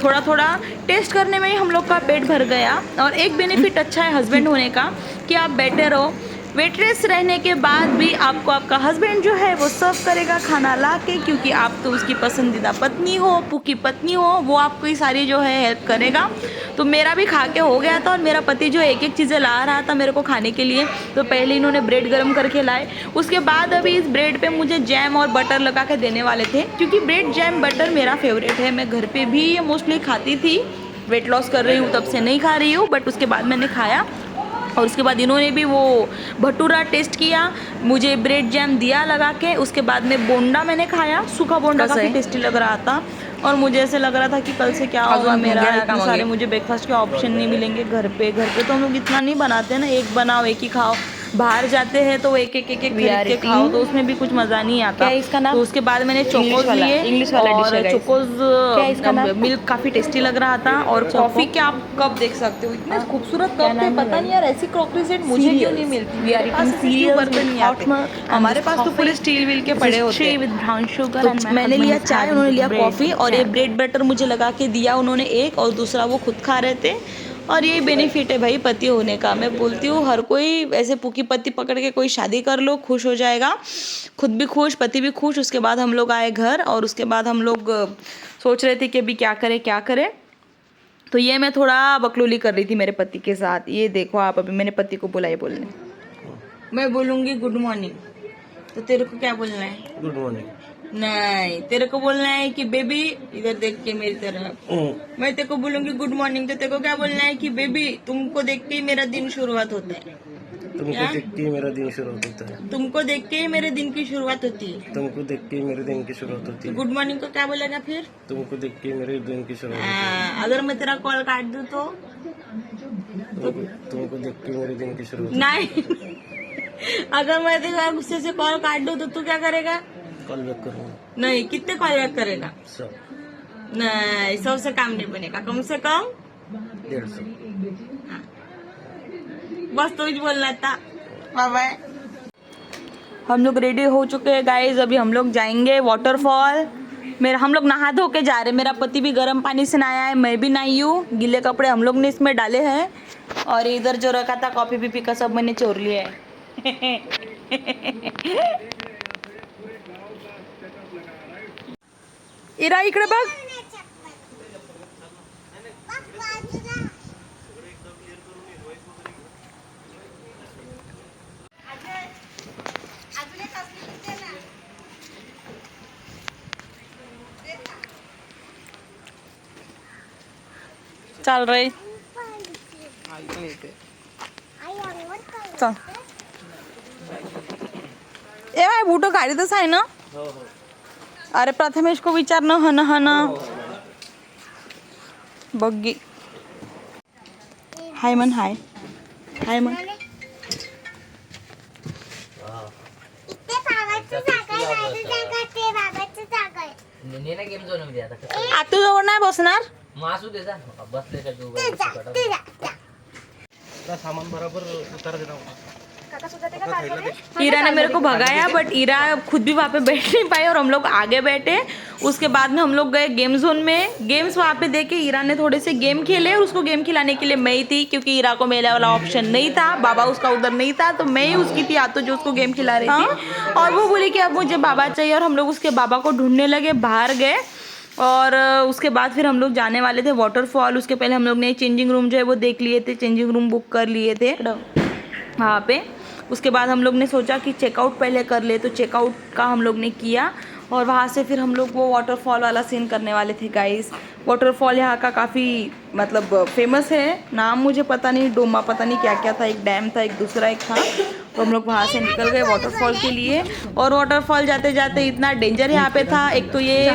थोड़ा थोड़ा टेस्ट करने में ही हम लोग का पेट भर गया। और एक बेनिफिट अच्छा है हस्बैंड होने का कि आप बैठे रहो, वेटरेस रहने के बाद भी आपको आपका हस्बैंड जो है वो सर्व करेगा खाना ला के, क्योंकि आप तो उसकी पसंदीदा पत्नी हो, पुकी पत्नी हो, वो आपको ही सारी जो है हेल्प करेगा। तो मेरा भी खा के हो गया था और मेरा पति जो एक एक चीज़ें ला रहा था मेरे को खाने के लिए। तो पहले इन्होंने ब्रेड गर्म करके लाए, उसके बाद अभी इस ब्रेड पे मुझे जैम और बटर लगा के देने वाले थे, क्योंकि ब्रेड जैम बटर मेरा फेवरेट है। मैं घर पे भी ये मोस्टली खाती थी, वेट लॉस कर रही हूँ तब से नहीं खा रही हूँ, बट उसके बाद मैंने खाया। और उसके बाद इन्होंने भी वो भटूरा टेस्ट किया, मुझे ब्रेड जैम दिया लगा के। उसके बाद में बोंडा मैंने खाया, सूखा बोंडा काफ़ी टेस्टी लग रहा था। और मुझे ऐसे लग रहा था कि कल से क्या होगा मेरा, इतने सारे मुझे ब्रेकफास्ट के ऑप्शन नहीं मिलेंगे घर पे तो हम लोग इतना नहीं बनाते ना, एक बनाओ एक ही खाओ। बाहर जाते हैं तो एक एक खरीद के खाओ, तो उसमें भी कुछ मज़ा नहीं आता। इसका नाम? तो उसके बाद मैंने चोकोज लिए, और चोकोज मिल्क काफ़ी टेस्टी लग रहा था। और कॉफ़ी के आप कप देख सकते हो, इतने खूबसूरत कप थे, पता नहीं यार ऐसी क्रॉकरी सेट मुझे क्यों नहीं मिलती। हमारे पास तो पूरे स्टील व्हील के पड़े होते हैं। मैंने लिया चाय, उन्होंने लिया कॉफ़ी, और ये ब्रेड बटर मुझे लगा के दिया उन्होंने एक, और दूसरा वो खुद खा रहे थे। और यही बेनिफिट है भाई पति होने का। मैं बोलती हूँ हर कोई ऐसे पुकी पति पकड़ के कोई शादी कर लो, खुश हो जाएगा, खुद भी खुश, पति भी खुश। उसके बाद हम लोग आए घर, और उसके बाद हम लोग सोच रहे थे कि अभी क्या करें। तो ये मैं थोड़ा बकलोली कर रही थी मेरे पति के साथ। ये देखो आप, अभी मैंने पति को बुलाए बोलने, मैं बोलूँगी गुड मॉर्निंग, तो तेरे को क्या बोलना है? गुड मॉर्निंग नहीं, तेरे को बोलना है कि बेबी इधर देख के मेरी तरफ। मैं तेरे को बोलूंगी गुड मॉर्निंग, तो तेरे को क्या बोलना है कि बेबी तुमको देख के ही मेरा दिन शुरुआत होता है। तुमको देख के ही मेरा दिन शुरुआत होता है। तुमको देख के ही मेरे दिन की शुरुआत होती है। तुमको देख के ही मेरे दिन की शुरुआत होती है। गुड मॉर्निंग को क्या बोलेगा फिर? तुमको देख के ही मेरे दिन की शुरुआत होती है। अगर मैं तेरा कॉल काट दूं तो? तुमको देख के मेरे दिन की शुरुआत नहीं अगर मैं तेरा गुस्से से कॉल काट दूं तो तू क्या करेगा? कॉल बैक करूँगा। नहीं, कितने कॉल बैक करेगा? सब नहीं, 100 से काम नहीं बनेगा, कम से कम 150। बस तो ही बोलना था। बाय। हम लोग रेडी हो चुके हैं गाइज, अभी हम लोग जाएंगे वाटरफॉल। हम लोग नहा धो के जा रहे हैं, मेरा पति भी गर्म पानी से नहाया है, मैं भी नहाई हूँ, गीले कपड़े हम लोग ने इसमें डाले हैं। और इधर जो रखा था कॉफी पीपी का सब मैंने चोर लिया है इरा इकडे बघ। चल रही चल ए भाई बूटो गाडीतच आहे ना? अरे प्रथमेश को विचार न हन बग्गी। हाय मन, हाय हाय मन। आतू जवळ नाही बसणार? सामान बराबर उतार देना। ईरा ने मेरे को भगाया, बट ईरा खुद भी वहाँ पे बैठ नहीं पाई और हम लोग आगे बैठे। उसके बाद में हम लोग गए गेम जोन में, गेम्स वहाँ पे देखे। ईरा ने थोड़े से गेम खेले और उसको गेम खिलाने के लिए मैं ही थी, क्योंकि ईरा को मेले वाला ऑप्शन नहीं था, बाबा उसका उधर नहीं था, तो मैं ही उसकी थी आतो जो उसको गेम खिला रही थी। और वो बोली कि अब मुझे बाबा चाहिए, और हम लोग उसके बाबा को ढूंढने लगे, बाहर गए। और उसके बाद फिर हम लोग जाने वाले थे वाटरफॉल। उसके पहले हम लोग ने चेंजिंग रूम जो है वो देख लिए थे, चेंजिंग रूम बुक कर लिए थे वहाँ पे। उसके बाद हम लोग ने सोचा कि चेकआउट पहले कर ले, तो चेकआउट का हम लोग ने किया, और वहाँ से फिर हम लोग वो वाटरफॉल वाला सीन करने वाले थे गाइस। वाटरफॉल यहाँ का काफ़ी मतलब फेमस है, नाम मुझे पता नहीं, डोमा पता नहीं क्या क्या था, एक डैम था, एक दूसरा एक था। तो हम लोग वहाँ से निकल गए वाटरफॉल के लिए। और वाटरफॉल जाते जाते इतना डेंजर यहाँ पे था, एक तो ये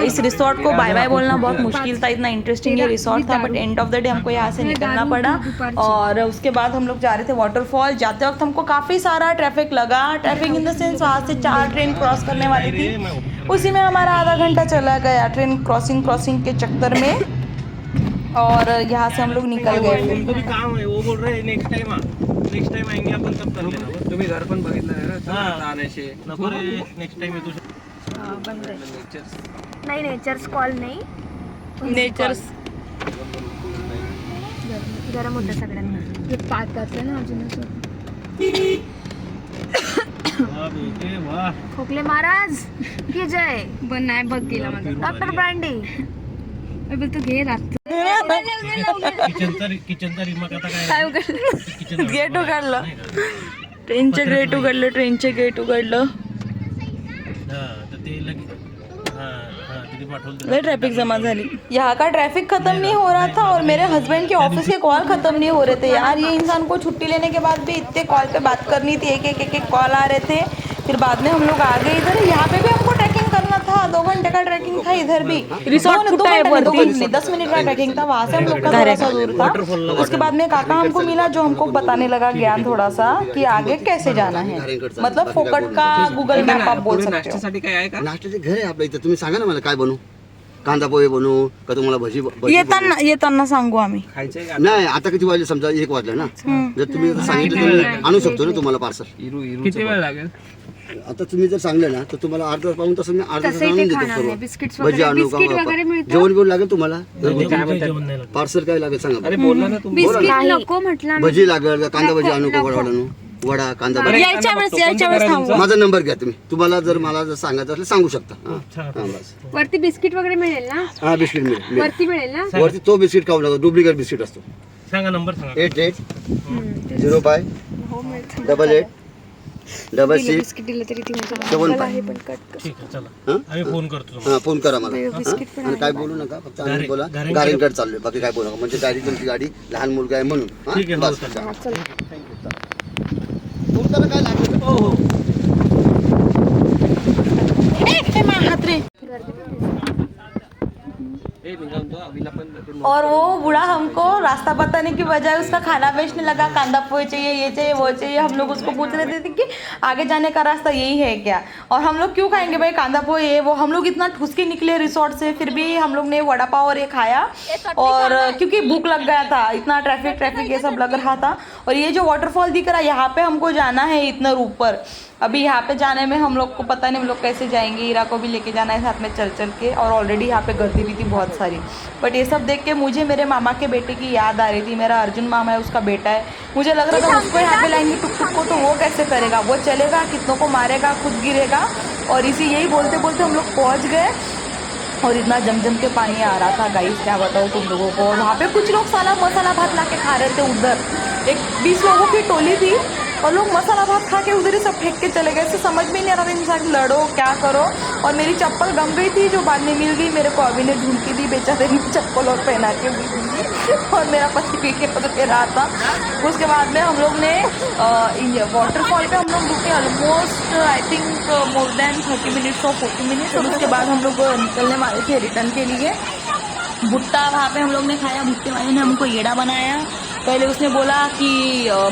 इस रिसोर्ट को बाय बाय बोलना बहुत मुश्किल था, इतना इंटरेस्टिंग ये रिसोर्ट था, but end of the day हमको यहाँ से निकलना पड़ा। और उसके बाद हम लोग जा रहे थे वाटरफॉल। जाते वक्त हमको काफ़ी सारा ट्रैफिक लगा, ट्रैफिक इन द सेंस वहाँ से 4 ट्रेन क्रॉस करने वाली थी, उसी में हमारा आधा घंटा चला गया ट्रेन क्रॉसिंग के चक्कर में। और यहाँ से हम लोग निकल गए फिर। उनको भी काम है, वो बोल रहे हैं नेक्स्ट टाइम आएंगे अपन तब कर लेना। तुम्ही घर पण बघितलं आहे ना हाँ। आणायचे नको रे, नेक्स्ट टाइम येतो. नाही नेचर्स कॉल नाही नेचर्स गरम होतं सगळ्यांना. पाच घातलं ना अजून वाह बेटे वाह. खोकले महाराज की जय. पण नाही बघ गेला माझा. डॉक्टर ब्रांडी तू घे रात किचनचा रिमोट आता काय किचन गेट उघडलं, ट्रेनचे गेट उघडलं, ट्रेनचे गेट उघडलं. हां तर ते लगे हां तिथे पाठवलं. लय ट्रैफिक जमा झाली. यहाँ का ट्रैफिक खत्म नहीं हो रहा था और मेरे हस्बैंड के ऑफिस के कॉल खत्म नहीं हो रहे थे यार. ये इंसान को छुट्टी लेने के बाद भी इतने कॉल पे बात करनी थी, एक कॉल आ रहे थे. फिर बाद में हम लोग आ गए इधर. यहाँ पे भी हमको ट्रैकिंग करना था, 2 घंटे का ट्रैकिंग था इधर भी. रिसोर्ट 2 घंटे 10 मिनट का ट्रैकिंग था. वहाँ से हम लोग का थोड़ा सा दूर था. उसके बाद में काका हमको मिला जो हमको बताने लगा ज्ञान थोड़ा सा कि आगे कैसे जाना है. मतलब फोकट का गूगल मैप आप बोल सकते हो. नाश्त्यासाठी काय आहे का? नाश्त्याचे घर आहे आपल्या इथं. तुम्ही सांगा ना मला काय बनवू. कांदा पोहे बनवू का तुम्हाला भजी भजी येताना सांगू आम्ही. खायचंय का? नाही आता किती वाजले समजा 1 वाजले ना. जर तुम्ही आता सांगितलं तर आणू शकतो ना तुम्हाला पार्सल. किती वेळ लागेल? आता तुम्ही जर सांगले ना तर तुम्हाला अर्धा पाऊण तास मी अर्धा तास आणून देतो सर्व. भजी आणू का जेवण बिवण लागेल तुम्हाला. जेवण नाही लागत. पार्सल काय लागेल सांगा अरे बरं. बोलला ना तुम्ही. नको म्हटलं भजी लागेल का कांदा भजी आणू का वडा आणू. वडा कांदा भजी. यायच्या वेळेस थांबू. माझा नंबर घ्या तुम्ही. तुम्हाला जर मला जर सांगायचं असलं सांगू शकता. हां बस. वरती बिस्किट वगैरे मिळेल ना? हां बिस्किट मिळेल. वरती मिळेल ना? वरती तो बिस्किट खाऊ नका. डुप्लिकेट बिस्किट असतो. सांगा नंबर सांगा. 88 05 88 66 बिस्किट दिलं तरी ती माझं 75. ठीक आहे चला. हां? आम्ही फोन करतो तुम्हाला. हां फोन करा मला. आणि काय बोलू नका. फक्त आम्ही बोला गारेंकडे चाललोय. बाकी काय बोलू नका. म्हणजे डायरेक्ट तुमची गाडी लहान मुलगा आहे म्हणून. हां? ठीक आहे, हो, बस. चला. तुमच्याला काय लागेल हो हो. और वो बूढ़ा हमको रास्ता बताने की बजाय उसका खाना बेचने लगा. कांदा पोहे चाहिए, ये चाहिए, वो चाहिए. हम लोग उसको पूछ रहे थे कि आगे जाने का रास्ता यही है क्या. और हम लोग क्यों खाएंगे भाई कांदा पोहे ये वो. हम लोग इतना ठूस के निकले रिसोर्ट से, फिर भी हम लोग ने वड़ा पाव और ये खाया. और क्योंकि भूख लग गया था, इतना ट्रैफिक ये सब लग रहा था. और ये जो वाटरफॉल दिख रहा है यहाँ पे हमको जाना है इतना ऊपर. अभी यहाँ पे जाने में हम लोग को पता नहीं हम लोग कैसे जाएंगे. ईरा को भी लेके जाना है साथ में चल के. और ऑलरेडी यहाँ पे गर्दी भी थी बहुत सारी. बट ये सब देख के मुझे मेरे मामा के बेटे की याद आ रही थी. मेरा अर्जुन मामा है, उसका बेटा है. मुझे लग रहा था उसको यहाँ पे लाएंगे टुक टुक को तो वो कैसे करेगा. वो चलेगा, कितनों को मारेगा, खुद गिरेगा. और इसी यही बोलते बोलते हम लोग पहुँच गए. और इतना जम के पानी आ रहा था गाइस, क्या बताओ तुम लोगों को. और वहाँ पे कुछ लोग साला मसाला भात ला के खा रहे थे उधर. 20 लोगों की टोली थी और लोग मसाला भात खा के उधर ही सब फेंक के चले गए. समझ में नहीं आ रहा था इंसान लड़ो क्या करो. और मेरी चप्पल गम गई थी जो बाद में मिल गई मेरे को. अभी ने ढूंढ के दी बेचारे ने चप्पल और पहना के और मेरा पति पी के पकड़ रहा था. उसके बाद में हम लोग ने वाटरफॉल पे हम लोग रुके almost I think more than 30 minutes और 40 मिनट्स. और उसके बाद हम लोग निकलने वाले थे रिटर्न के लिए. भुट्टा वहाँ पे हम लोग ने खाया. भुट्टे वाले ने हमको येड़ा बनाया. पहले उसने बोला कि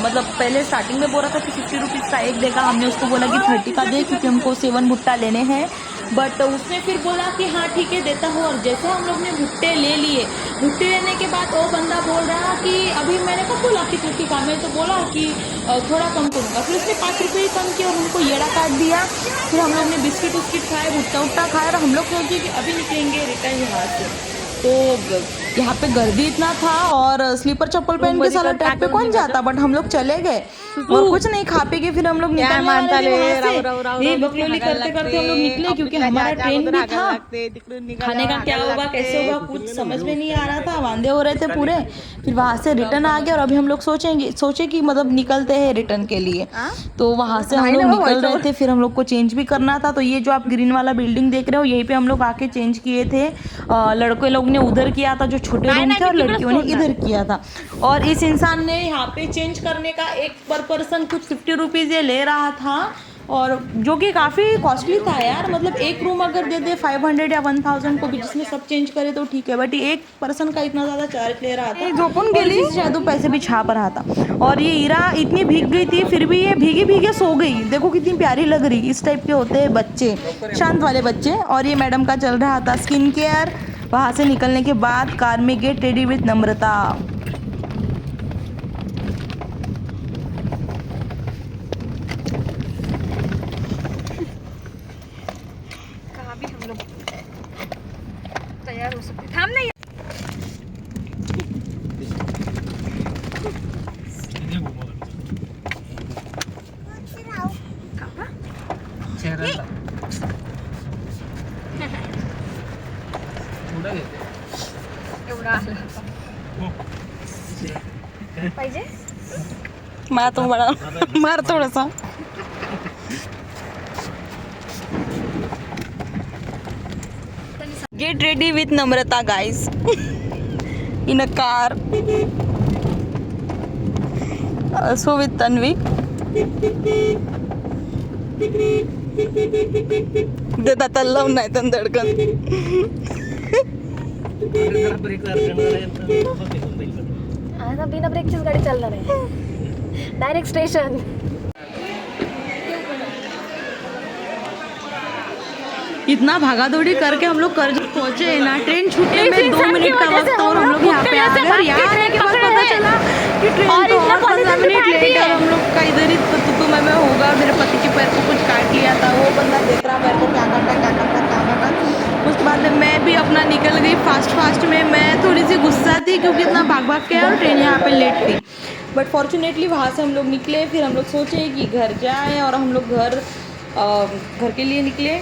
मतलब पहले स्टार्टिंग में बोल रहा था कि 50 रुपीज़ का एक देगा. हमने उसको बोला कि 30 का दे क्योंकि हमको 7 भुट्टा लेने हैं. बट उसने फिर बोला कि हाँ ठीक है देता हूँ. और जैसे हम लोग ने भुट्टे ले लिए, भुट्टे लेने के बाद वो बंदा बोल रहा कि अभी मैंने कब बोला कि 30 का. मैं तो बोला कि थोड़ा कम करूँगा. फिर उसने 5 रुपये ही कम किया और हमको येड़ा काट दिया. फिर हम लोग ने बिस्किट उस्किट खाए, भुट्टा खाए. और हम लोग सोचे कि अभी निकलेंगे रिटर्न यहाँ से. तो यहाँ पे गर्दी इतना था और स्लीपर चप्पल पहन के साला ट्रैक पे कौन जाता. बट हम लोग चले गए और कुछ नहीं खा पी के फिर हम लोग निकलने वाले थे वहाँ से. ये बकलोली करते करते हम लोग निकले क्योंकि हमारा ट्रेन भी था. खाने का क्या होगा कैसे होगा कुछ समझ में नहीं आ रहा था. वांदे हो रहे थे पूरे. फिर वहाँ से रिटर्न आ गए और अभी हम लोग सोचे कि मतलब निकलते हैं रिटर्न के लिए. तो वहाँ से हम लोग निकल रहे थे. फिर हम लोग को चेंज भी करना था. तो ये जो आप ग्रीन वाला बिल्डिंग देख रहे हो यहीं पे हम लोग आके चेंज किए थे. लड़के लोग ने उधर किया था जो छोटे रूम थे और लड़कियों ने इधर किया था. और इस इंसान ने यहाँ पे चेंज करने का एक पर पर्सन कुछ 50 रुपीज़ ये ले रहा था. और जो कि काफ़ी कॉस्टली था यार. मतलब एक रूम अगर दे दे 500 या 1000 को भी जिसमें सब चेंज करे तो ठीक है. बट ये एक पर्सन का इतना ज़्यादा चार्ज ले रहा था. झोपून गेली शायद वो पैसे भी छाप रहा था. और ये ईरा इतनी भीग गई थी फिर भी ये भीगे सो गई. देखो कितनी प्यारी लग रही. इस टाइप के होते हैं बच्चे, शांत वाले बच्चे. और ये मैडम का चल रहा था स्किन केयर. वहाँ से निकलने के बाद कार में गेट रेडी विथ नम्रता। कहाँ भी हम लोग तैयार हो सकते। थाम नहीं एवढा आला पाहिजे मारतो बड़ा मार थोडासा। Get ready with Namrata guys in a car so with Tanvi. दाता लावून नाही तर धडकन आता बिना ब्रेकचीच गाडी चालणार आहे डायरेक्ट स्टेशन। इतना भागा दौड़ी करके हम लोग कर्जत पहुंचे ना, ट्रेन छूटने में 2 मिनट का वक्त और हम लोग यहाँ पे आ गए। और यहाँ आने के बाद पता चला कि ट्रेन तो और 15 मिनट लेट है। हम लोग का इधर ही तुतुमय में होगा। मेरे पति के पैर को कुछ काट लिया था, वो बंदा देख रहा मेरे को क्या करता। उसके बाद में मैं भी अपना निकल गई फास्ट में। मैं थोड़ी सी गुस्सा थी क्योंकि इतना भाग के और ट्रेन यहाँ पे लेट थी। बट फॉर्चुनेटली वहाँ से हम लोग निकले। फिर हम लोग सोचे कि घर जाए और हम लोग घर के लिए निकले।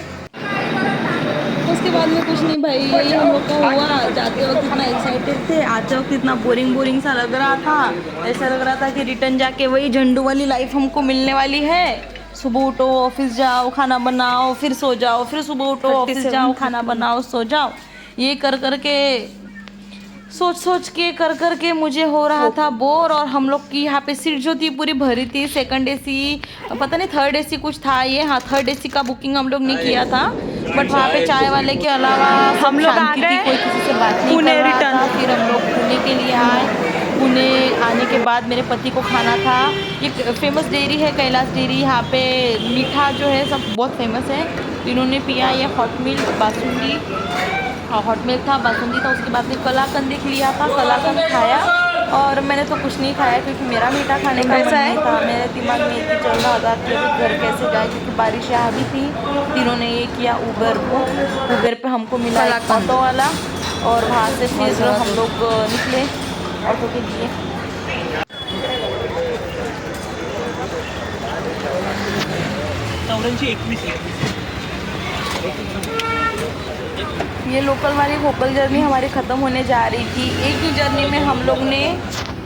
उसके बाद में कुछ नहीं भाई, यही हम लोग का हुआ। जाते वक्त इतना एक्साइटेड थे, आते वक्त इतना बोरिंग सा लग रहा था। ऐसा लग रहा था कि रिटर्न जाके वही झंडू वाली लाइफ हमको मिलने वाली है। सुबह उठो, ऑफिस जाओ, खाना बनाओ, फिर सो जाओ, फिर सुबह उठो, ऑफिस जाओ, खाना बनाओ, सो जाओ। ये कर के सोच के कर मुझे हो रहा था बोर। और हम लोग की यहाँ पे सीट जो थी पूरी भरी थी। सेकंड एसी, पता नहीं थर्ड एसी कुछ था ये। हाँ, थर्ड एसी का बुकिंग हम लोग नहीं किया था। बट वहाँ पे चाय वाले के अलावा हम लोग शांति थी, कोई किसी से बात नहीं कर रहा था। फिर हम लोग पुणे के लिए आए। पुणे आने के बाद मेरे पति को खाना था। ये फेमस डेयरी है कैलाश डेयरी, यहाँ पे मीठा जो है सब बहुत फेमस है। तो इन्होंने पिया ये hot milk basundi, hot milk था, बासुंदी था। उसके बाद में कलाकंद देख लिया था, कलाकंद खाया। और मैंने तो कुछ नहीं खाया क्योंकि मेरा मीठा खाने का मन नहीं था। मेरे दिमाग में ये चल रहा था कि अभी घर कैसे जाए, क्योंकि बारिश यहाँ भी थी। तीनों ने ये किया उबर बुक। उबर पे हमको मिला एक ऑटो वाला और वहाँ से फिर हम लोग निकले ऑटो के लिए। ये लोकल वाली वोकल जर्नी हमारी ख़त्म होने जा रही थी। एक ही जर्नी में हम लोग ने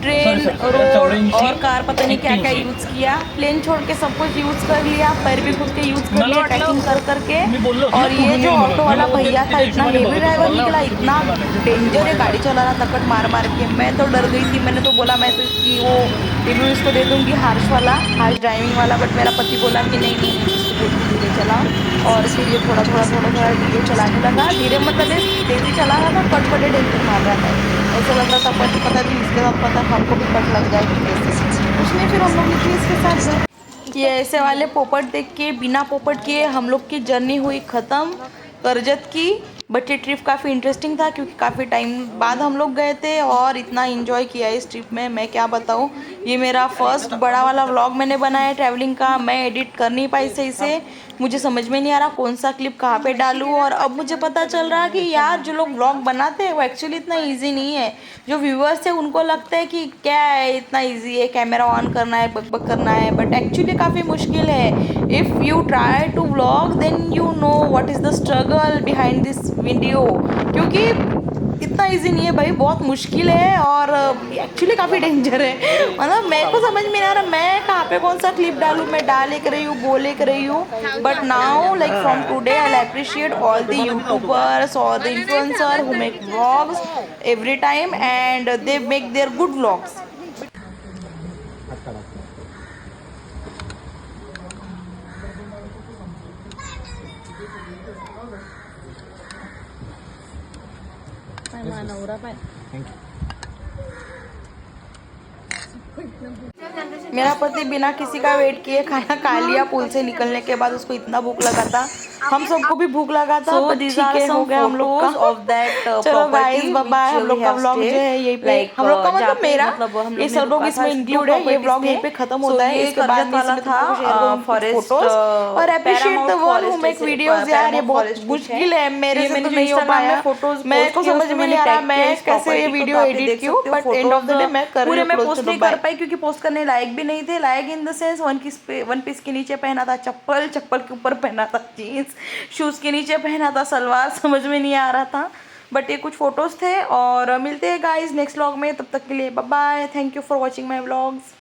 ट्रेन, रोड और कार पता नहीं क्या क्या यूज़ किया। प्लेन छोड़ के सब कुछ यूज़ कर लिया, पैर भी खुद के यूज़ कर लिया ट्रैकिंग करके। और ये जो ऑटो वाला भैया था इतना हेवी ड्राइवर निकला, इतना डेंजर है, गाड़ी चला रहा टक्कर मार के। मैं तो डर गई थी। मैंने तो बोला मैं तो इसकी वो रिव्यू इसको दे दूँगी हार्श ड्राइविंग वाला। बट मेरा पति बोला कि नहीं धीरे चलाओ। और फिर ये थोड़ा धीरे चलाने लगा। धीरे मतलब तेज़ी चला रहा था, कटपटे डेंजर मार रहा था। ऐसा लग रहा था पता नहीं इसके बाद पता हमको भी कट लग जाएगी। उसने फिर हम लोग निकले इसके साथ। ये ऐसे वाले पोपट देख के बिना पोपट किए हम लोग की जर्नी हुई ख़त्म करजत की। बट ये ट्रिप काफ़ी इंटरेस्टिंग था क्योंकि काफ़ी टाइम बाद हम लोग गए थे और इतना एंजॉय किया इस ट्रिप में, मैं क्या बताऊँ। ये मेरा फर्स्ट बड़ा वाला व्लॉग मैंने बनाया ट्रैवलिंग का। मैं एडिट कर नहीं पाई सही से, मुझे समझ में नहीं आ रहा कौन सा क्लिप कहाँ पे डालूँ। और अब मुझे पता चल रहा कि यार जो लोग व्लॉग बनाते हैं वो एक्चुअली इतना ईजी नहीं है। जो व्यूअर्स है उनको लगता है कि क्या है इतना ईजी है, कैमरा ऑन करना है, बक करना है। बट एक्चुअली काफ़ी मुश्किल है। If you try to vlog then you know what is the struggle behind this video. क्योंकि इतना इजी नहीं है भाई, बहुत मुश्किल है और एक्चुअली काफ़ी डेंजर है। मतलब मेरे को समझ में नहीं आ रहा मैं कहाँ पे कौन सा क्लिप डालूँ। मैं डाल एक रही हूँ, बोल एक रही हूँ। But now like from today I appreciate all the youtubers और the influencer who make vlogs every time and they make their good vlogs. मेरा पति बिना किसी का वेट किए खाना खा लिया। पुल से निकलने के बाद उसको इतना भूख लगा था हम सबको भी भूख लगा था, So, but these ठीक are है, हो some गया हम लोग का photos of that चलो property guys bye bye. which हम लोग we का have व्लॉग जो stayed, है यही पे like, हम लोग का जहाँ मतलब पे मेरा मतलब हम लोग ये ने सब लोग रुका इसमें था, इंक्लूड दो है। ये व्लॉग properties यहीं पे थे। खत्म So, होता है। ये इसके बाद करजत मैं वाला इसमें था, तुमको शेयर करूंगी forest, फोटोज और appreciate Paramount the one who Forest make ऐसे, वीडियोस यार। ये Paramount बहुत Forest कुछ मुश्किल है, मेरे ये से मैंने तो जो नहीं हो Instagram पाया। में photos मेरे post को किए, समझ उसमें में नहीं मैंने आ रहा tag किया मैं इस कैसे ये property को, वीडियो तो आप ये एडिट देख क्यों, सकते हो but end of the day photos। मैं कर रही पूरे हूँ मैं क्लोज पोस्ट टू द नहीं कर बाय। पाई क्योंकि पोस्ट करने लायक भी नहीं थे। Like in the sense one piece के नीचे पहना था चप्पल, चप्पल के ऊपर पहना था जीन्स, शूज के नीचे पहना था सलवार, समझ में नहीं आ रहा था। बट ये कुछ फोटोज थे और मिलते हैं गाइस नेक्स्ट व्लॉग में। तब तक के लिए bye bye. Thank you for watching my vlogs.